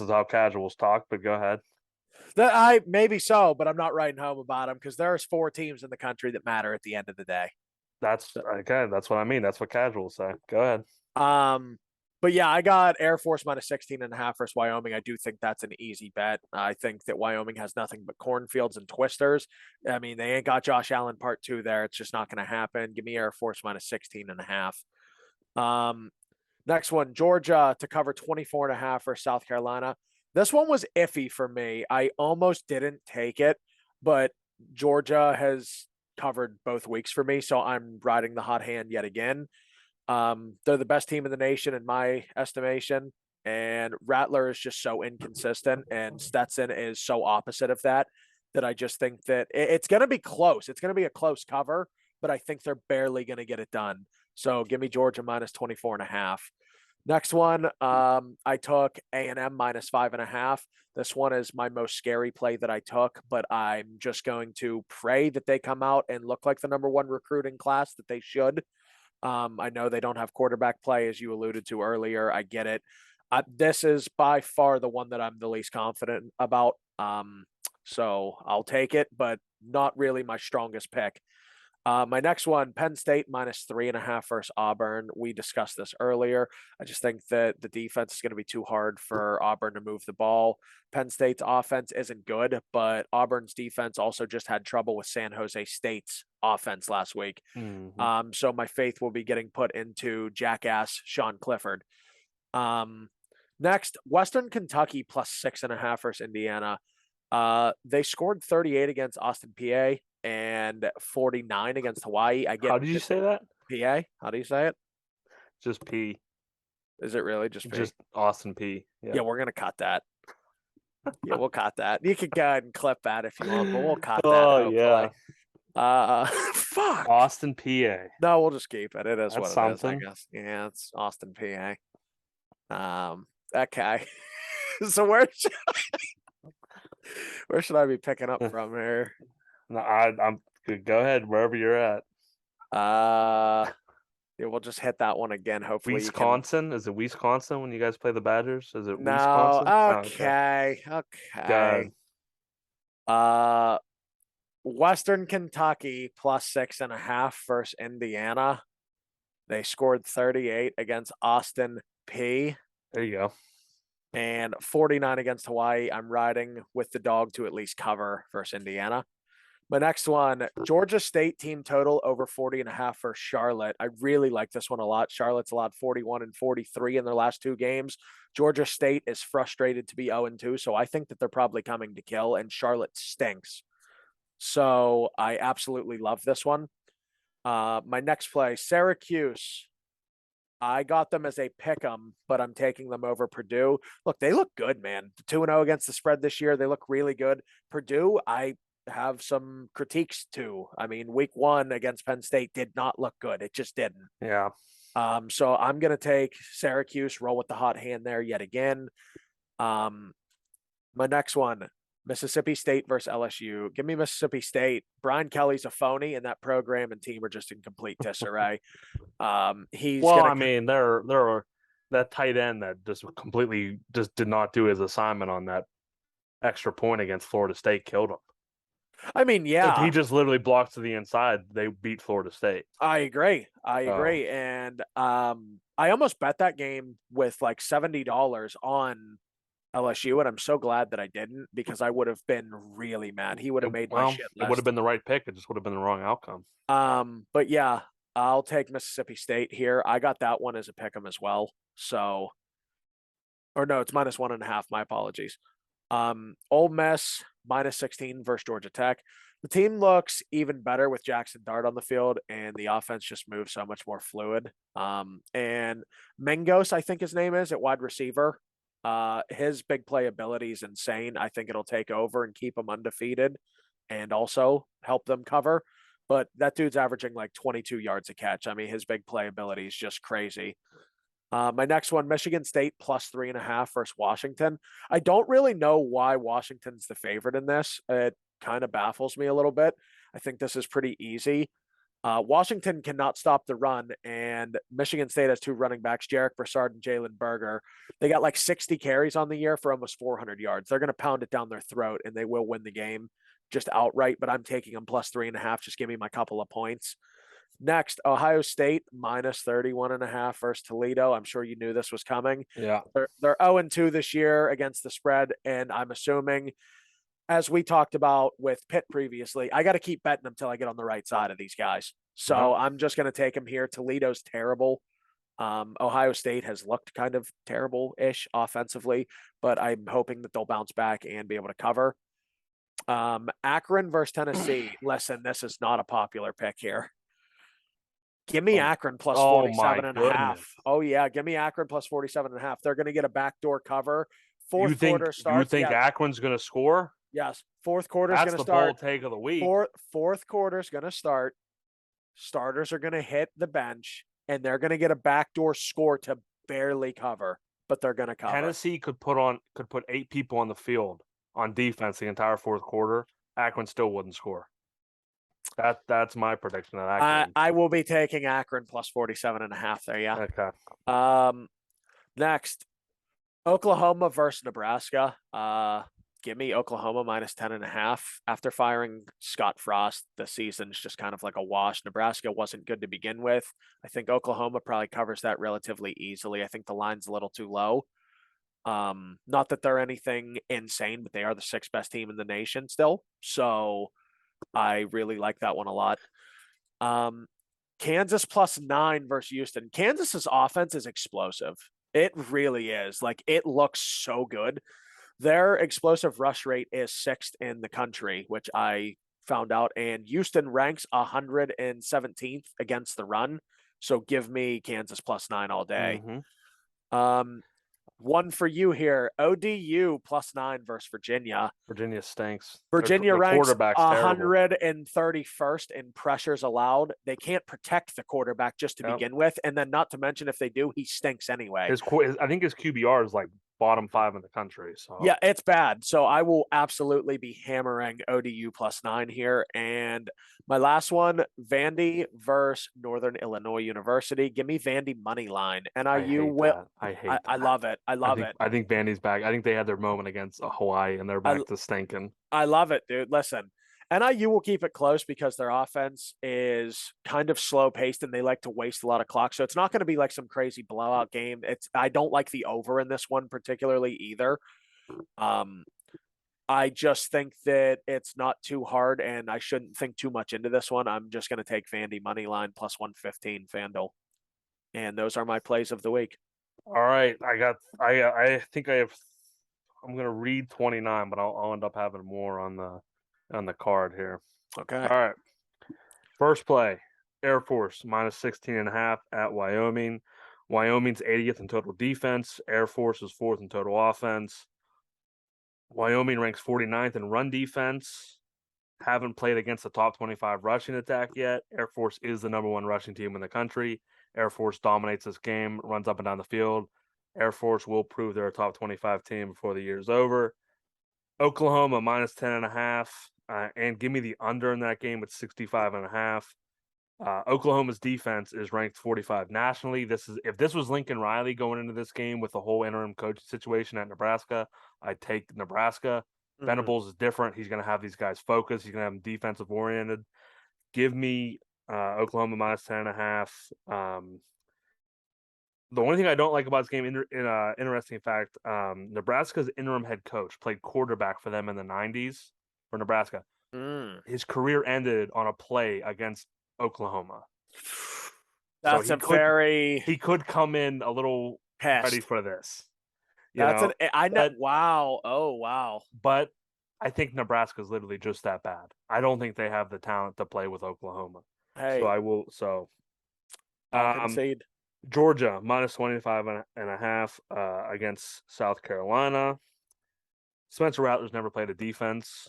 [SPEAKER 2] how casuals talk, but go ahead.
[SPEAKER 1] I maybe so, but I'm not writing home about them because there's 4 teams in the country that matter at the end of the day.
[SPEAKER 2] That's okay. That's what I mean. That's what casuals say. Go ahead.
[SPEAKER 1] But yeah, I got Air Force minus 16.5 versus Wyoming. I do think that's an easy bet. I think that Wyoming has nothing but cornfields and twisters. I mean, they ain't got Josh Allen part 2 there. It's just not going to happen. Give me Air Force minus 16.5. Next one, Georgia to cover 24.5 for South Carolina. This one was iffy for me. I almost didn't take it, but Georgia has covered both weeks for me, so I'm riding the hot hand yet again. They're the best team in the nation in my estimation, and Rattler is just so inconsistent, and Stetson is so opposite of that I just think that it's going to be close. It's going to be a close cover, but I think they're barely going to get it done. So give me Georgia minus 24.5. Next one, I took A&M minus 5.5. This one is my most scary play that I took, but I'm just going to pray that they come out and look like the number 1 recruiting class that they should. I know they don't have quarterback play, as you alluded to earlier. I get it. This is by far the one that I'm the least confident about. So I'll take it, but not really my strongest pick. My next one, Penn State minus 3.5 versus Auburn. We discussed this earlier. I just think that the defense is going to be too hard for Auburn to move the ball. Penn State's offense isn't good, but Auburn's defense also just had trouble with San Jose State's offense last week.
[SPEAKER 2] Mm-hmm.
[SPEAKER 1] So my faith will be getting put into jackass Sean Clifford. Next, Western Kentucky plus 6.5 versus Indiana. They scored 38 against Austin, PA, and 49 against Hawaii. I get.
[SPEAKER 2] How did you say that?
[SPEAKER 1] PA? How do you say it?
[SPEAKER 2] Just P.
[SPEAKER 1] Is it really just P?
[SPEAKER 2] Just Austin P.
[SPEAKER 1] Yeah, we're gonna cut that. Yeah, we'll cut that. You can go ahead and clip that if you want, but we'll cut that.
[SPEAKER 2] Oh yeah.
[SPEAKER 1] Fuck.
[SPEAKER 2] Austin, PA.
[SPEAKER 1] No, we'll just keep it. It is
[SPEAKER 2] That's
[SPEAKER 1] what it is, I guess. Yeah, it's Austin, PA. Okay. So where should I be picking up from here?
[SPEAKER 2] No, I'm good. Go ahead wherever you're at.
[SPEAKER 1] Yeah, we'll just hit that one again. Hopefully,
[SPEAKER 2] Wisconsin. Is it Wisconsin when you guys play the Badgers? Is it
[SPEAKER 1] no?
[SPEAKER 2] Wisconsin?
[SPEAKER 1] Okay.
[SPEAKER 2] Okay.
[SPEAKER 1] Western Kentucky plus 6.5 versus Indiana. They scored 38 against Austin, P.
[SPEAKER 2] There you go.
[SPEAKER 1] And 49 against Hawaii. I'm riding with the dog to at least cover versus Indiana. My next one, Georgia State team total over 40.5 for Charlotte. I really like this one a lot. Charlotte's allowed 41 and 43 in their last 2 games. Georgia State is frustrated to be 0-2, so I think that they're probably coming to kill, and Charlotte stinks. So I absolutely love this one. My next play, Syracuse. I got them as a pick 'em, but I'm taking them over Purdue. Look, they look good, man. 2-0 against the spread this year. They look really good. Purdue, I have some critiques too. I mean, week 1 against Penn State did not look good. It just didn't.
[SPEAKER 2] Yeah.
[SPEAKER 1] So I'm going to take Syracuse, roll with the hot hand there yet again. My next one, Mississippi State versus LSU. Give me Mississippi State. Brian Kelly's a phony, and that program and team are just in complete disarray.
[SPEAKER 2] They're that tight end that just completely just did not do his assignment on that extra point against Florida State killed him.
[SPEAKER 1] I mean, yeah.
[SPEAKER 2] If he just literally blocks to the inside, they beat Florida State.
[SPEAKER 1] I agree. And I almost bet that game with like $70 on LSU, and I'm so glad that I didn't because I would have been really mad. He would have made my shit list.
[SPEAKER 2] It would have been the right pick. It just would have been the wrong outcome.
[SPEAKER 1] But yeah, I'll take Mississippi State here. I got that one as a pick 'em as well. So, or no, it's minus 1.5. My apologies. Ole Miss minus 16 versus Georgia Tech. The team looks even better with Jackson Dart on the field, and the offense just moves so much more fluid. And Mangos, I think his name is, at wide receiver. His big play ability is insane. I think it'll take over and keep them undefeated and also help them cover. But that dude's averaging like 22 yards a catch. I mean, his big play ability is just crazy. My next one, Michigan State plus 3.5 versus Washington. I don't really know why Washington's the favorite in this. It kind of baffles me a little bit. I think this is pretty easy. Washington cannot stop the run, and Michigan State has two running backs, Jarek Broussard and Jalen Berger. They got like 60 carries on the year for almost 400 yards. They're going to pound it down their throat, and they will win the game just outright, but I'm taking them plus 3.5. Just give me my couple of points. Next, Ohio State minus 31.5 versus Toledo. I'm sure you knew this was coming.
[SPEAKER 2] Yeah.
[SPEAKER 1] They're 0-2 this year against the spread, and I'm assuming, as we talked about with Pitt previously, I got to keep betting until I get on the right side of these guys. So I'm just going to take them here. Toledo's terrible. Ohio State has looked kind of terrible-ish offensively, but I'm hoping that they'll bounce back and be able to cover. Akron versus Tennessee. Listen, this is not a popular pick here. Give me Akron plus 47.5. Oh, yeah. Give me Akron plus 47.5. They're going to get a backdoor cover. Fourth quarter starts.
[SPEAKER 2] You think Akron's going to score?
[SPEAKER 1] Yes. Fourth quarter is going to start.
[SPEAKER 2] That's the bold take of the week.
[SPEAKER 1] Fourth quarter is going to start. Starters are going to hit the bench, and they're going to get a backdoor score to barely cover, but they're going to cover.
[SPEAKER 2] Tennessee could put 8 people on the field on defense the entire fourth quarter. Akron still wouldn't score. That's my prediction of Akron.
[SPEAKER 1] I will be taking Akron plus 47.5 there, yeah.
[SPEAKER 2] Okay.
[SPEAKER 1] Next, Oklahoma versus Nebraska. Give me Oklahoma minus 10.5. After firing Scott Frost, the season's just kind of like a wash. Nebraska wasn't good to begin with. I think Oklahoma probably covers that relatively easily. I think the line's a little too low. Not that they're anything insane, but they are the 6th best team in the nation still. So I really like that one a lot. Kansas plus 9 versus Houston. Kansas's offense is explosive. It really is. Like, it looks so good. Their explosive rush rate is 6th in the country, which I found out. And Houston ranks 117th against the run. So give me Kansas plus 9 all day.
[SPEAKER 2] Mm-hmm.
[SPEAKER 1] One for you here. ODU plus 9 versus Virginia.
[SPEAKER 2] Virginia stinks.
[SPEAKER 1] Virginia ranks 131st in pressures allowed. They can't protect the quarterback just to begin with. And then not to mention, if they do, he stinks anyway.
[SPEAKER 2] I think his QBR is like bottom 5 in the country. So
[SPEAKER 1] yeah, it's bad. So I will absolutely be hammering ODU plus 9 here. And my last one, Vandy versus Northern Illinois University. Give me Vandy money line. NIU will.
[SPEAKER 2] I hate that.
[SPEAKER 1] I love it. I love it.
[SPEAKER 2] I think Vandy's back. I think they had their moment against Hawaii and they're back to stinking.
[SPEAKER 1] I love it, dude. Listen, NIU will keep it close because their offense is kind of slow paced and they like to waste a lot of clock. So it's not going to be like some crazy blowout game. I don't like the over in this one particularly either. I just think that it's not too hard and I shouldn't think too much into this one. I'm just going to take Vandy money line plus 115 FanDuel. And those are my plays of the week.
[SPEAKER 2] All right. I think I'm going to read 29, but I'll end up having more on the card here.
[SPEAKER 1] Okay.
[SPEAKER 2] All right. First play, Air Force minus 16.5 at Wyoming. Wyoming's 80th in total defense. Air Force is 4th in total offense. Wyoming ranks 49th in run defense. Haven't played against the top 25 rushing attack yet. Air Force is the number 1 rushing team in the country. Air Force dominates this game, runs up and down the field. Air Force will prove they're a top 25 team before the year's over. Oklahoma minus 10.5. And give me the under in that game at 65.5. Oklahoma's defense is ranked 45 nationally. If this was Lincoln Riley going into this game with the whole interim coach situation at Nebraska, I'd take Nebraska. Mm-hmm. Venables is different. He's going to have these guys focused. He's going to have them defensive oriented. Give me Oklahoma minus 10.5. The only thing I don't like about this game, interesting fact, Nebraska's interim head coach played quarterback for them in the 90s for Nebraska. His career ended on a play against Oklahoma.
[SPEAKER 1] That's
[SPEAKER 2] he could come in a little ready for this.
[SPEAKER 1] Wow. Oh, wow.
[SPEAKER 2] But I think Nebraska's literally just that bad. I don't think they have the talent to play with Oklahoma.
[SPEAKER 1] Hey.
[SPEAKER 2] So I will. So
[SPEAKER 1] I'll concede.
[SPEAKER 2] Georgia minus 25 and a half against South Carolina. Spencer Rattler's never played a defense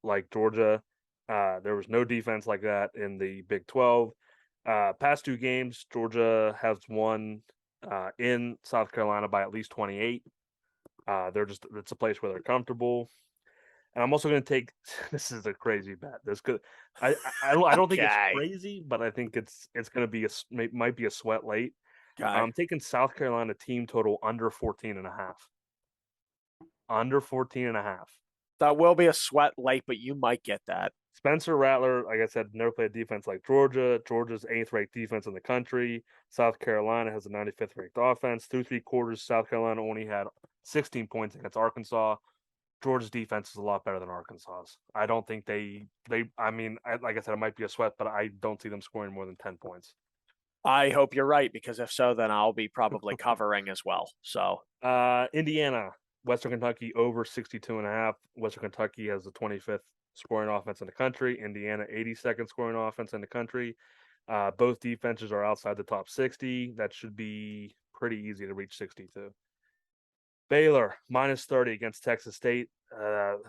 [SPEAKER 2] like Georgia. There was no defense like that in the Big 12. Past two games, Georgia has won in South Carolina by at least 28. It's a place where they're comfortable. And I'm also going to take this is a crazy bet. I don't think it's
[SPEAKER 1] Okay.
[SPEAKER 2] crazy, but I think it's going to be might be a sweat late.
[SPEAKER 1] Okay.
[SPEAKER 2] I'm taking South Carolina team total under 14 and a half. Under 14 and a half.
[SPEAKER 1] That will be a sweat late, but you might get that.
[SPEAKER 2] Spencer Rattler, like I said, never played defense like Georgia. Georgia's 8th ranked defense in the country. South Carolina has a 95th ranked offense. Through three quarters, South Carolina only had 16 points against Arkansas. Georgia's defense is a lot better than Arkansas's. I don't think like I said, it might be a sweat, but I don't see them scoring more than 10 points.
[SPEAKER 1] I hope you're right, because if so, then I'll be probably covering as well. So,
[SPEAKER 2] Indiana, Western Kentucky over 62 and a half. Western Kentucky has the 25th scoring offense in the country. Indiana, 82nd scoring offense in the country. Both defenses are outside the top 60. That should be pretty easy to reach 62. Baylor minus 30 against Texas State.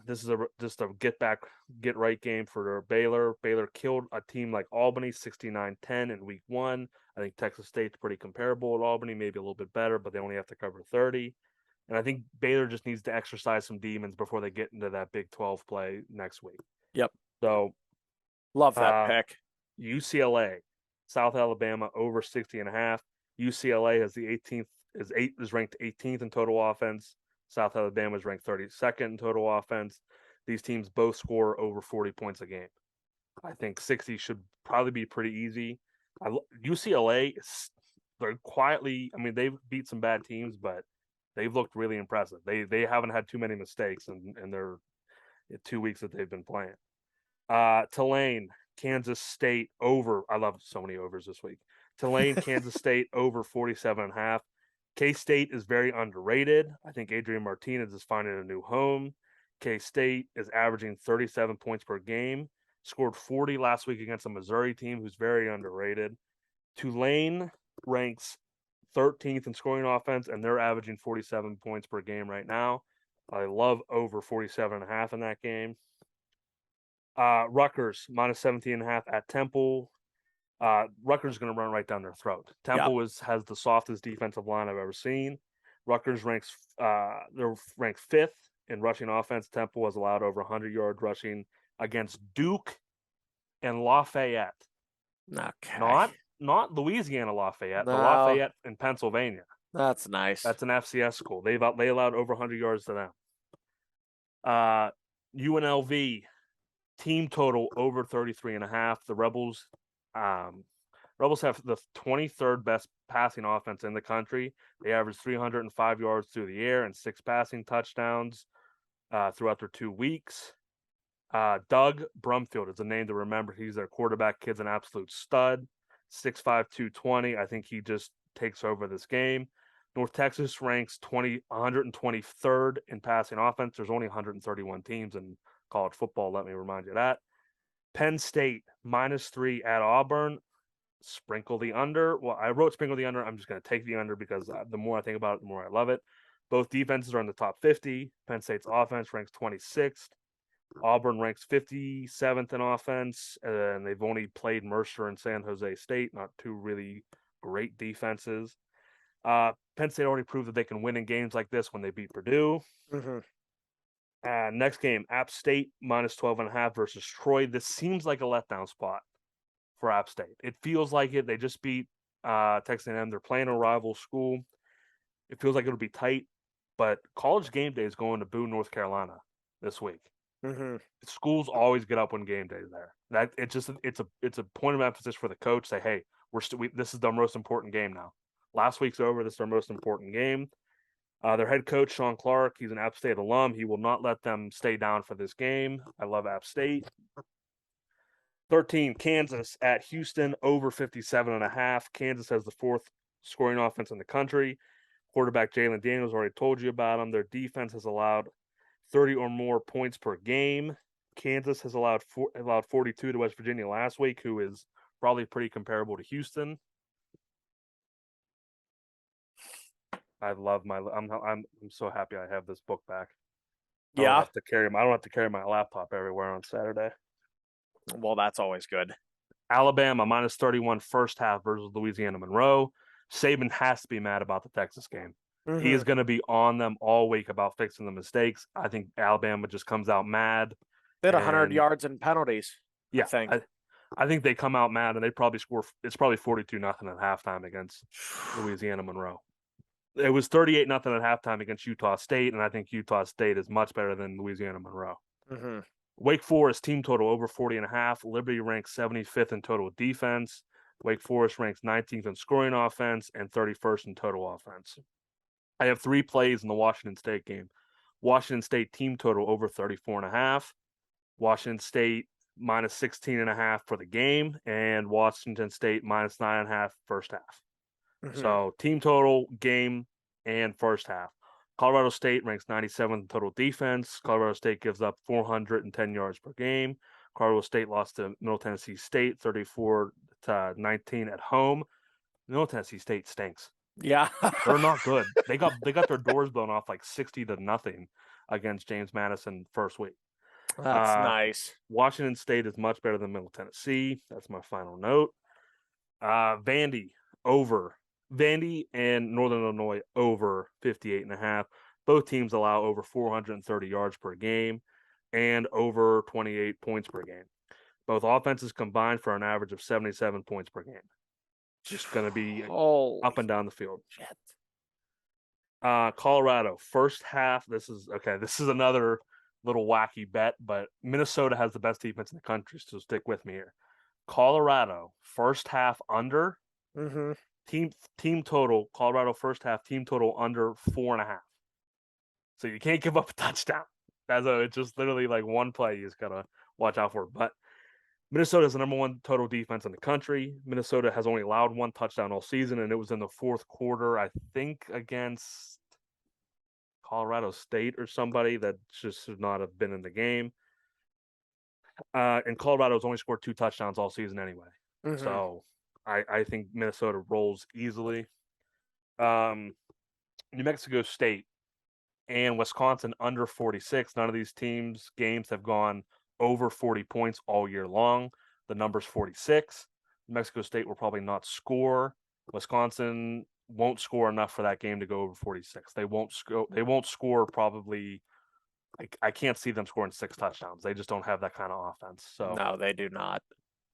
[SPEAKER 2] This is just a get right game for Baylor. Baylor killed a team like Albany 69-10 in week 1. I think Texas State's pretty comparable at Albany, maybe a little bit better, but they only have to cover 30. And I think Baylor just needs to exercise some demons before they get into that Big 12 play next week.
[SPEAKER 1] yep.
[SPEAKER 2] So,
[SPEAKER 1] Love that pick.
[SPEAKER 2] UCLA, South Alabama over 60 and a half. UCLA has the 18th is ranked 18th in total offense. South Alabama is ranked 32nd in total offense. These teams both score over 40 points a game. I think 60 should probably be pretty easy. UCLA, they're quietly. I mean, they've beat some bad teams, but they've looked really impressive. They haven't had too many mistakes in their 2 weeks that they've been playing. Tulane, Kansas State over. I love so many overs this week. Tulane, Kansas State over 47 and a half. K-State is very underrated. I think Adrian Martinez is finding a new home. K-State is averaging 37 points per game. Scored 40 last week against a Missouri team who's very underrated. Tulane ranks 13th in scoring offense, and they're averaging 47 points per game right now. I love over 47 and a half in that game. Rutgers minus 17 and a half at Temple. Rutgers is going to run right down their throat. Temple has the softest defensive line I've ever seen. Rutgers they're ranked 5th in rushing offense. Temple has allowed over 100 yards rushing against Duke and Lafayette.
[SPEAKER 1] Okay.
[SPEAKER 2] Not Louisiana Lafayette,
[SPEAKER 1] no.
[SPEAKER 2] but Lafayette in Pennsylvania.
[SPEAKER 1] That's nice.
[SPEAKER 2] That's an FCS school. They allowed over 100 yards to them. UNLV team total over 33 and a half. The Rebels have the 23rd best passing offense in the country. They average 305 yards through the air and 6 passing touchdowns throughout their 2 weeks. Doug Brumfield is a name to remember. He's their quarterback. Kid's an absolute stud. 6'5", 220. I think he just takes over this game. North Texas ranks 123rd in passing offense. There's only 131 teams in college football. Let me remind you that. Penn State -3 at Auburn. Sprinkle the under. Well, I wrote sprinkle the under. I'm just going to take the under because the more I think about it, the more I love it. Both defenses are in the top 50. Penn State's offense ranks 26th. Auburn ranks 57th in offense, and they've only played Mercer and San Jose State, not two really great defenses. Penn State already proved that they can win in games like this when they beat Purdue. Next game, App State -12.5 versus Troy. This seems like a letdown spot for App State. It feels like it. They just beat Texas A&M. They're playing a rival school. It feels like it'll be tight, but College Game Day is going to Boone, North Carolina this week. Schools always get up when game day is there. It's a point of emphasis for the coach. Say, hey, this is the most important game now. Last week's over. This is our most important game. Their head coach, Sean Clark, he's an App State alum. He will not let them stay down for this game. I love App State. 13, Kansas at Houston, over 57.5. Kansas has the 4th scoring offense in the country. Quarterback Jalen Daniels, already told you about him. Their defense has allowed 30 or more points per game. Kansas has allowed 42 to West Virginia last week, who is probably pretty comparable to Houston. I love my. I'm so happy I have this book back. I don't
[SPEAKER 1] Yeah.
[SPEAKER 2] have to carry my. I don't have to carry my laptop everywhere on Saturday.
[SPEAKER 1] Well, that's always good.
[SPEAKER 2] Alabama minus 31 first half versus Louisiana Monroe. Saban has to be mad about the Texas game. He is going to be on them all week about fixing the mistakes. I think Alabama just comes out mad.
[SPEAKER 1] They had 100
[SPEAKER 2] and
[SPEAKER 1] yards and penalties,
[SPEAKER 2] yeah,
[SPEAKER 1] I think.
[SPEAKER 2] I think they come out mad and they probably score. It's probably 42-0 at halftime against Louisiana Monroe. It was 38-0 at halftime against Utah State, and I think Utah State is much better than Louisiana Monroe.
[SPEAKER 1] Mm-hmm.
[SPEAKER 2] Wake Forest team total over 40.5. Liberty ranks 75th in total defense. Wake Forest ranks 19th in scoring offense and 31st in total offense. I have 3 plays in the Washington State game. Washington State team total over 34.5. Washington State minus 16.5 for the game, and Washington State minus 9.5 first half.
[SPEAKER 1] Mm-hmm.
[SPEAKER 2] So team total, game, and first half. Colorado State ranks 97th in total defense. Colorado State gives up 410 yards per game. Colorado State lost to Middle Tennessee State 34-19 at home. Middle Tennessee State stinks.
[SPEAKER 1] Yeah.
[SPEAKER 2] They're not good. They got their doors blown off like 60-0 against James Madison first week.
[SPEAKER 1] That's nice.
[SPEAKER 2] Washington State is much better than Middle Tennessee. That's my final note. Vandy and Northern Illinois over 58.5. Both teams allow over 430 yards per game and over 28 points per game. Both offenses combined for an average of 77 points per game. Just going to be up and down the field.
[SPEAKER 1] Shit.
[SPEAKER 2] Colorado, first half. This is another little wacky bet, but Minnesota has the best defense in the country, so stick with me here. Colorado, first half under.
[SPEAKER 1] Mm-hmm.
[SPEAKER 2] Team total, Colorado first half team total under 4.5. So you can't give up a touchdown. It's just literally like one play you just gotta watch out for. But Minnesota is the number 1 total defense in the country. Minnesota has only allowed 1 touchdown all season, and it was in the fourth quarter, I think, against Colorado State or somebody that just should not have been in the game. And Colorado's only scored 2 touchdowns all season anyway. Mm-hmm. So I think Minnesota rolls easily. New Mexico State and Wisconsin under 46. None of these games have gone over 40 points all year long. The number's 46. New Mexico State will probably not score. Wisconsin won't score enough for that game to go over 46. They won't score probably. I can't see them scoring 6 touchdowns. They just don't have that kind of offense. So
[SPEAKER 1] no, they do not.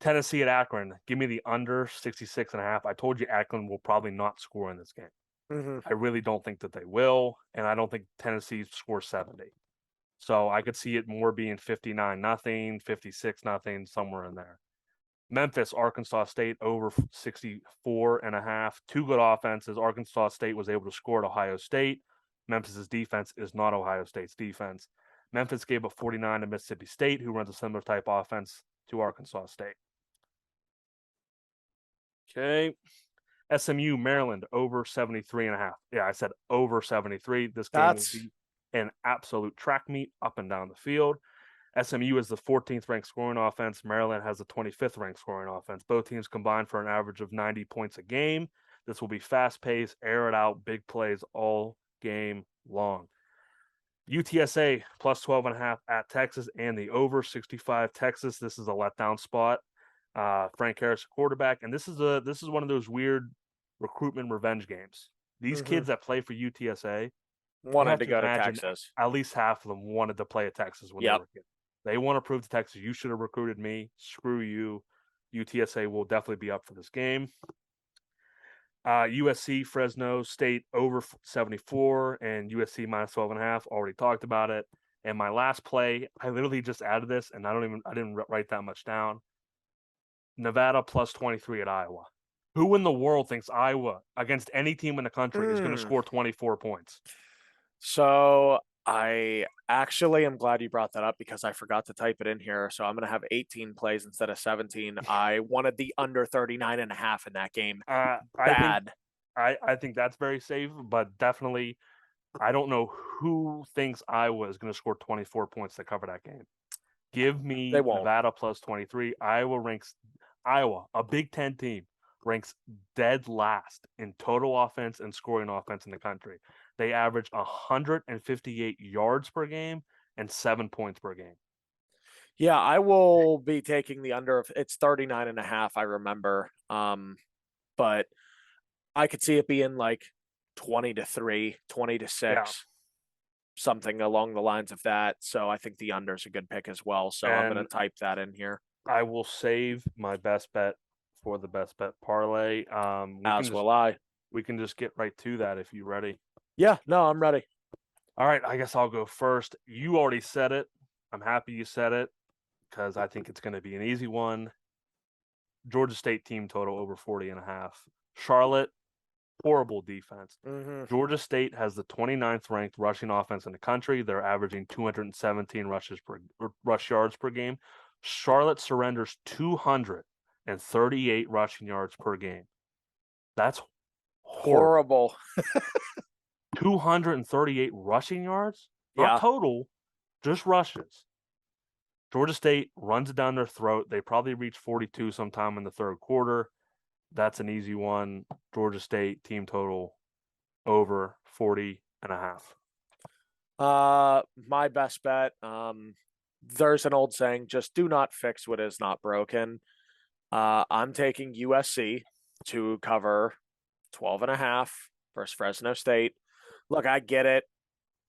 [SPEAKER 2] Tennessee at Akron. Give me the under 66.5. I told you Akron will probably not score in this game.
[SPEAKER 1] Mm-hmm.
[SPEAKER 2] I really don't think that they will, and I don't think Tennessee scores 70. So I could see it more being 59-0, 56-0, somewhere in there. Memphis, Arkansas State over 64.5. 2 good offenses. Arkansas State was able to score at Ohio State. Memphis's defense is not Ohio State's defense. Memphis gave up 49 to Mississippi State, who runs a similar type offense to Arkansas State. Okay. SMU, Maryland, over 73.5. Yeah, I said over 73. This game will be an absolute track meet up and down the field. SMU is the 14th ranked scoring offense. Maryland has the 25th ranked scoring offense. Both teams combined for an average of 90 points a game. This will be fast-paced, air it out, big plays all game long. UTSA plus 12.5 at Texas and the over 65 Texas. This is a letdown spot. Frank Harris, quarterback, and this is one of those weird recruitment revenge games. These kids that play for UTSA
[SPEAKER 1] wanted to go to Texas.
[SPEAKER 2] At least half of them wanted to play at Texas when they were kids. They want to prove to Texas, you should have recruited me. Screw you. UTSA will definitely be up for this game. USC, Fresno State over 74 and USC minus 12.5. Already talked about it. And my last play, I literally just added this, and I didn't write that much down. Nevada plus 23 at Iowa. Who in the world thinks Iowa against any team in the country is going to score 24 points?
[SPEAKER 1] So I actually am glad you brought that up because I forgot to type it in here. So I'm going to have 18 plays instead of 17. I wanted the under 39.5 in that game. Bad.
[SPEAKER 2] I think that's very safe, but definitely I don't know who thinks Iowa is going to score 24 points to cover that game. Give me Nevada plus 23. Iowa, a Big Ten team, ranks dead last in total offense and scoring offense in the country. They average 158 yards per game and 7 points per game.
[SPEAKER 1] Yeah, I will be taking the under. It's 39.5, I remember. But I could see it being like 20-3, 20-6,
[SPEAKER 2] Yeah.
[SPEAKER 1] something along the lines of that. So I think the under is a good pick as well. So I'm going to type that in here.
[SPEAKER 2] I will save my best bet for the best bet parlay.
[SPEAKER 1] As will I.
[SPEAKER 2] We can just get right to that if you're ready.
[SPEAKER 1] Yeah, no, I'm ready.
[SPEAKER 2] All right, I guess I'll go first. You already said it. I'm happy you said it because I think it's going to be an easy one. Georgia State team total over 40.5. Charlotte, horrible defense.
[SPEAKER 1] Mm-hmm.
[SPEAKER 2] Georgia State has the 29th ranked rushing offense in the country. They're averaging 217 rush yards per game. Charlotte surrenders 238 rushing yards per game. That's horrible. 238 rushing yards? Not total, just rushes. Georgia State runs it down their throat. They probably reach 42 sometime in the third quarter. That's an easy one. Georgia State team total over 40.5.
[SPEAKER 1] My best bet. There's an old saying, just do not fix what is not broken. I'm taking USC to cover 12.5 versus Fresno State. Look, I get it.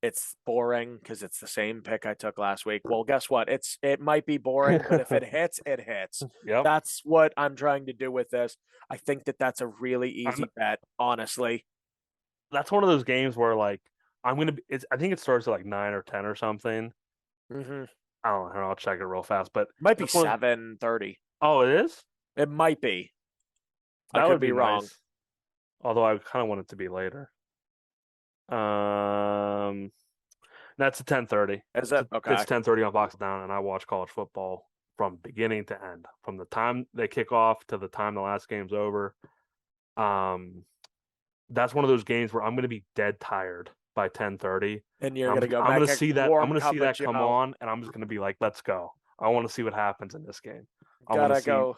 [SPEAKER 1] It's boring because it's the same pick I took last week. Well, guess what? It might be boring, but if it hits, it hits.
[SPEAKER 2] Yep.
[SPEAKER 1] That's what I'm trying to do with this. I think that's a really easy bet, honestly.
[SPEAKER 2] That's one of those games where like I think it starts at like 9 or 10 or something.
[SPEAKER 1] Mm-hmm.
[SPEAKER 2] I don't know. I'll check it real fast, but
[SPEAKER 1] might be 7:30.
[SPEAKER 2] Oh, it is?
[SPEAKER 1] It might be.
[SPEAKER 2] That would be wrong. Nice. Although I kind of want it to be later. That's a 10:30.
[SPEAKER 1] Is it? Okay.
[SPEAKER 2] It's 10:30 on Box Down, and I watch college football from beginning to end, from the time they kick off to the time the last game's over. That's one of those games where I'm going to be dead tired by 10:30,
[SPEAKER 1] and you're going to go.
[SPEAKER 2] I'm going to see that. I'm going to see that come on, and I'm just going to be like, "Let's go! I want to see what happens in this game."
[SPEAKER 1] Gotta go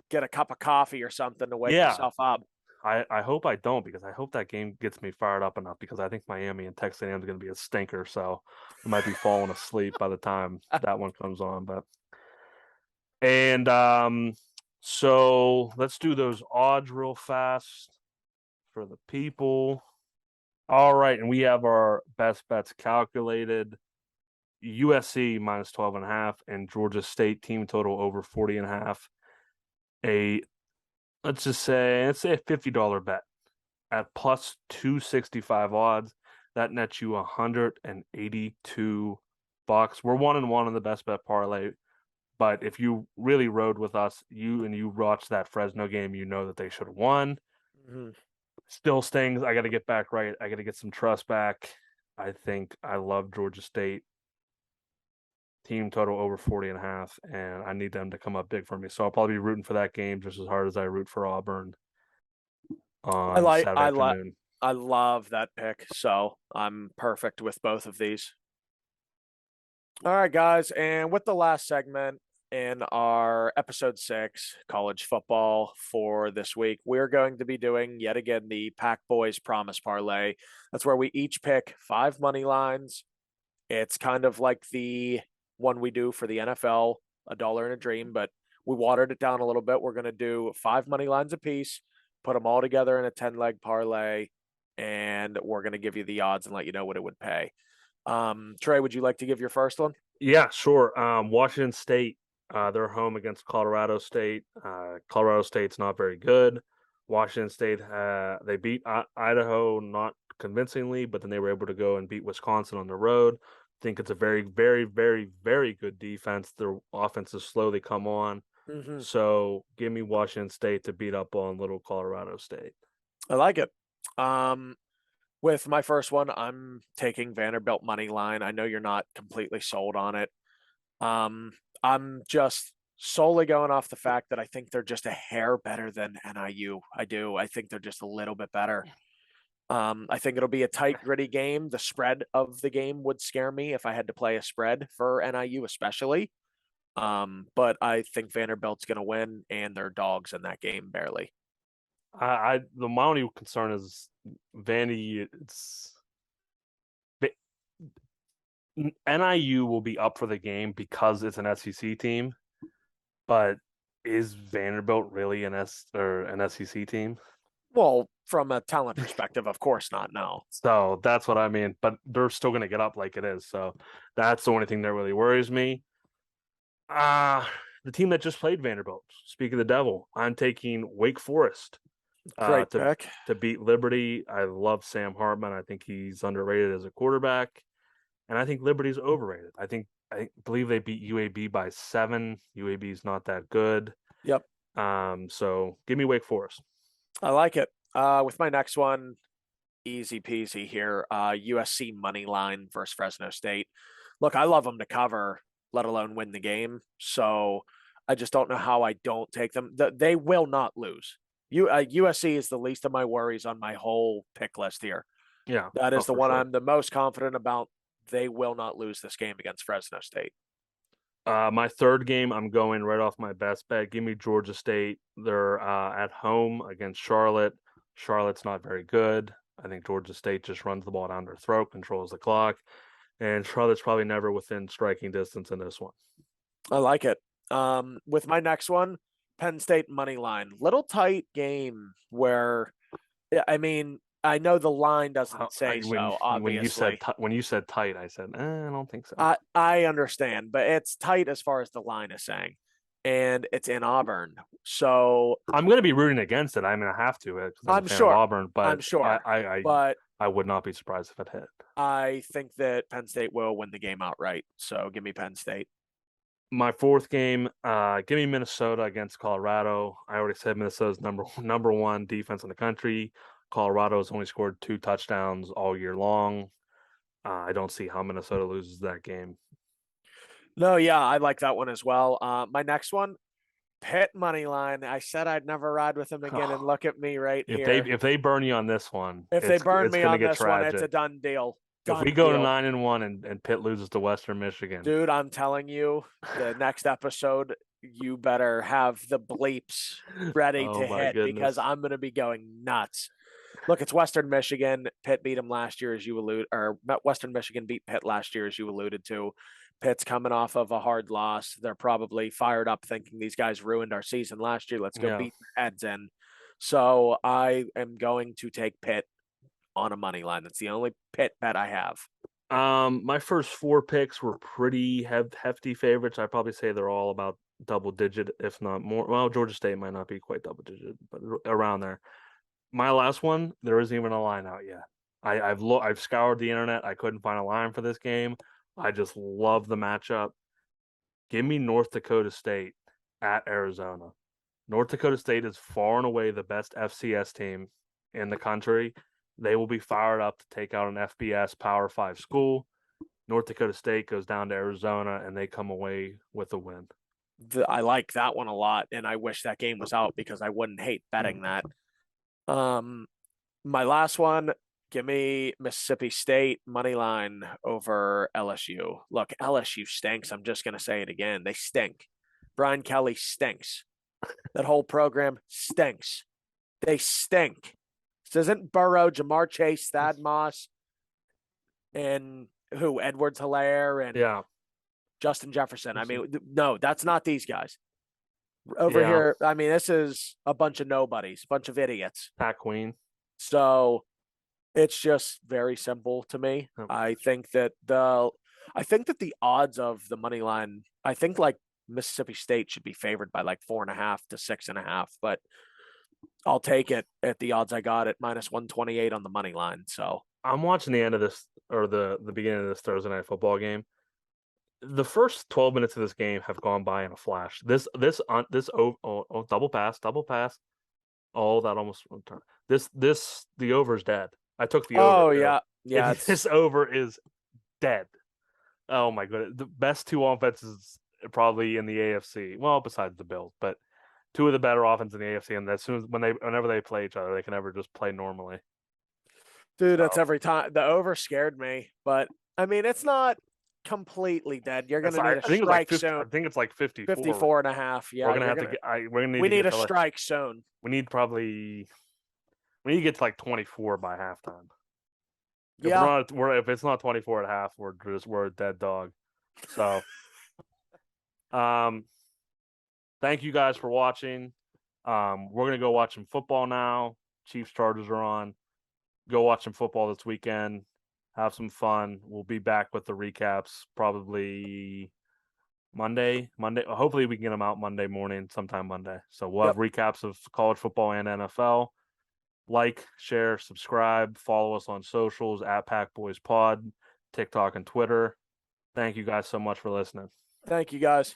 [SPEAKER 1] get a cup of coffee or something to wake yourself up.
[SPEAKER 2] I hope I don't, because I hope that game gets me fired up enough, because I think Miami and Texas A&M is going to be a stinker. So I might be falling asleep by the time that one comes on. So let's do those odds real fast for the people. All right, and we have our best bets calculated. USC minus 12.5 and Georgia State team total over 40.5. Let's say a $50 bet at plus 265 odds. That nets you $182. We're 1-1 on the best bet parlay. But if you really rode with us, you watched that Fresno game, you know that they should have won.
[SPEAKER 1] Mm-hmm.
[SPEAKER 2] Still stings. I got to get back right. I got to get some trust back. I think I love Georgia State. Team total over 40.5, and I need them to come up big for me. So I'll probably be rooting for that game just as hard as I root for Auburn on Saturday afternoon.
[SPEAKER 1] I love that pick, so I'm perfect with both of these. All right, guys, and with the last segment in our episode 6 college football for this week, we're going to be doing yet again the Pack Boys Promise Parlay. That's where we each pick 5 money lines. It's kind of like the one we do for the NFL, $1 in a dream, but we watered it down a little bit. We're going to do 5 money lines apiece, put them all together in a 10-leg parlay, and we're going to give you the odds and let you know what it would pay. Trey, would you like to give your first one?
[SPEAKER 2] Yeah, sure. Washington State, they're home against Colorado State. Colorado State's not very good. Washington State, they beat Idaho not convincingly, but then they were able to go and beat Wisconsin on the road. I think it's a very, very, very, very good defense. Their offense has slowly come on.
[SPEAKER 1] Mm-hmm.
[SPEAKER 2] So give me Washington State to beat up on little Colorado State.
[SPEAKER 1] I like it. With my first one, I'm taking Vanderbilt money line. I know you're not completely sold on it. I'm just solely going off the fact that I think they're just a hair better than NIU. I do. I think they're just a little bit better. I think it'll be a tight, gritty game. The spread of the game would scare me if I had to play a spread for NIU, especially. But I think Vanderbilt's going to win, and they're dogs in that game barely.
[SPEAKER 2] My only concern is Vandy. NIU will be up for the game because it's an SEC team, but is Vanderbilt really an SEC team?
[SPEAKER 1] Well, from a talent perspective, of course not. No.
[SPEAKER 2] So that's what I mean. But they're still going to get up like it is. So that's the only thing that really worries me. The team that just played Vanderbilt. Speak of the devil, I'm taking Wake Forest
[SPEAKER 1] Great pick.
[SPEAKER 2] to beat Liberty. I love Sam Hartman. I think he's underrated as a quarterback, and I think Liberty's overrated. I believe they beat UAB by 7. UAB is not that good.
[SPEAKER 1] Yep.
[SPEAKER 2] So give me Wake Forest.
[SPEAKER 1] I like it. With my next one, easy peasy here. USC money line versus Fresno State. Look, I love them to cover, let alone win the game. So I just don't know how I don't take them. They will not lose. USC is the least of my worries on my whole pick list here.
[SPEAKER 2] Yeah,
[SPEAKER 1] that is the one I'm the most confident about. They will not lose this game against Fresno State.
[SPEAKER 2] My third game, I'm going right off my best bet. Give me Georgia State. They're at home against Charlotte. Charlotte's not very good. I think Georgia State just runs the ball down their throat, controls the clock, and Charlotte's probably never within striking distance in this one.
[SPEAKER 1] I like it. With my next one, Penn State money line. Little tight game where, I mean, I know the line doesn't say so. Obviously,
[SPEAKER 2] when you said tight, I said, I don't think so.
[SPEAKER 1] I understand, but it's tight as far as the line is saying, and it's in Auburn. So
[SPEAKER 2] I'm going to be rooting against it. I mean, I have to.
[SPEAKER 1] I'm sure
[SPEAKER 2] Auburn, but
[SPEAKER 1] I'm sure. But
[SPEAKER 2] I would not be surprised if it hit.
[SPEAKER 1] I think that Penn State will win the game outright. So give me Penn State.
[SPEAKER 2] My fourth game, give me Minnesota against Colorado. I already said Minnesota's number one defense in the country. Colorado has only scored 2 touchdowns all year long. I don't see how Minnesota loses that game.
[SPEAKER 1] No, yeah, I like that one as well. My next one, Pitt money line. I said I'd never ride with him again, and look at me right here.
[SPEAKER 2] If they burn you on this one,
[SPEAKER 1] if they burn me on this one, it's a done deal.
[SPEAKER 2] If we go to 9-1 and Pitt loses to Western Michigan,
[SPEAKER 1] dude, I'm telling you, the next episode, you better have the bleeps ready to hit because I'm going to be going nuts. Look, it's Western Michigan. Pitt beat them last year, as you or Western Michigan beat Pitt last year, as you alluded to. Pitt's coming off of a hard loss. They're probably fired up thinking these guys ruined our season last year. Let's go beat their heads in. So I am going to take Pitt on a money line. That's the only Pitt bet I have.
[SPEAKER 2] My first 4 picks were pretty hefty favorites. I'd probably say they're all about double digit, if not more. Well, Georgia State might not be quite double digit, but around there. My last one, there isn't even a line out yet. I've scoured the internet. I couldn't find a line for this game. I just love the matchup. Give me North Dakota State at Arizona. North Dakota State is far and away the best FCS team in the country. They will be fired up to take out an FBS Power 5 school. North Dakota State goes down to Arizona, and they come away with a win.
[SPEAKER 1] I like that one a lot, and I wish that game was out because I wouldn't hate betting that. My last one, give me Mississippi State money line over LSU. Look, LSU stinks. I'm just going to say it again. They stink. Brian Kelly stinks. That whole program stinks. They stink. This isn't Burrow, Jamar Chase, Thad Moss, and who? Edwards Hilaire and Justin Jefferson. I mean, no, that's not these guys. Over here, I mean, this is a bunch of nobodies, a bunch of idiots.
[SPEAKER 2] Pat Queen.
[SPEAKER 1] So it's just very simple to me. I think that the odds of the money line, I think like Mississippi State should be favored by like 4.5 to 6.5, but I'll take it at the odds I got at -128 on the money line. So
[SPEAKER 2] I'm watching the end of this or the beginning of this Thursday night football game. The first 12 minutes of this game have gone by in a flash. This double pass. Oh, that almost the over's dead. I took the over.
[SPEAKER 1] Oh yeah.
[SPEAKER 2] This over is dead. Oh my goodness, the best 2 offenses probably in the AFC. Well, besides the Bills, but 2 of the better offenses in the AFC. And as soon as whenever they play each other, they can never just play normally.
[SPEAKER 1] Dude, that's every time. The over scared me, but I mean, it's not completely dead. You're going to need a
[SPEAKER 2] I think it's like
[SPEAKER 1] strike
[SPEAKER 2] 50,
[SPEAKER 1] zone.
[SPEAKER 2] I think it's like 54.
[SPEAKER 1] 54 and a half. Yeah.
[SPEAKER 2] We're gonna have to get. We're gonna need.
[SPEAKER 1] We
[SPEAKER 2] to
[SPEAKER 1] need
[SPEAKER 2] get
[SPEAKER 1] a
[SPEAKER 2] to
[SPEAKER 1] strike zone.
[SPEAKER 2] We need probably. We need to get to like 24 by halftime.
[SPEAKER 1] Yeah.
[SPEAKER 2] If it's not 24 at half, we're a dead dog. So, thank you guys for watching. We're gonna go watch some football now. Chiefs Chargers are on. Go watch some football this weekend. Have some fun. We'll be back with the recaps probably Monday. Hopefully we can get them out Monday morning, sometime Monday. So we'll have recaps of college football and NFL. Like, share, subscribe, follow us on socials at PackBoysPod, TikTok and Twitter. Thank you guys so much for listening.
[SPEAKER 1] Thank you guys.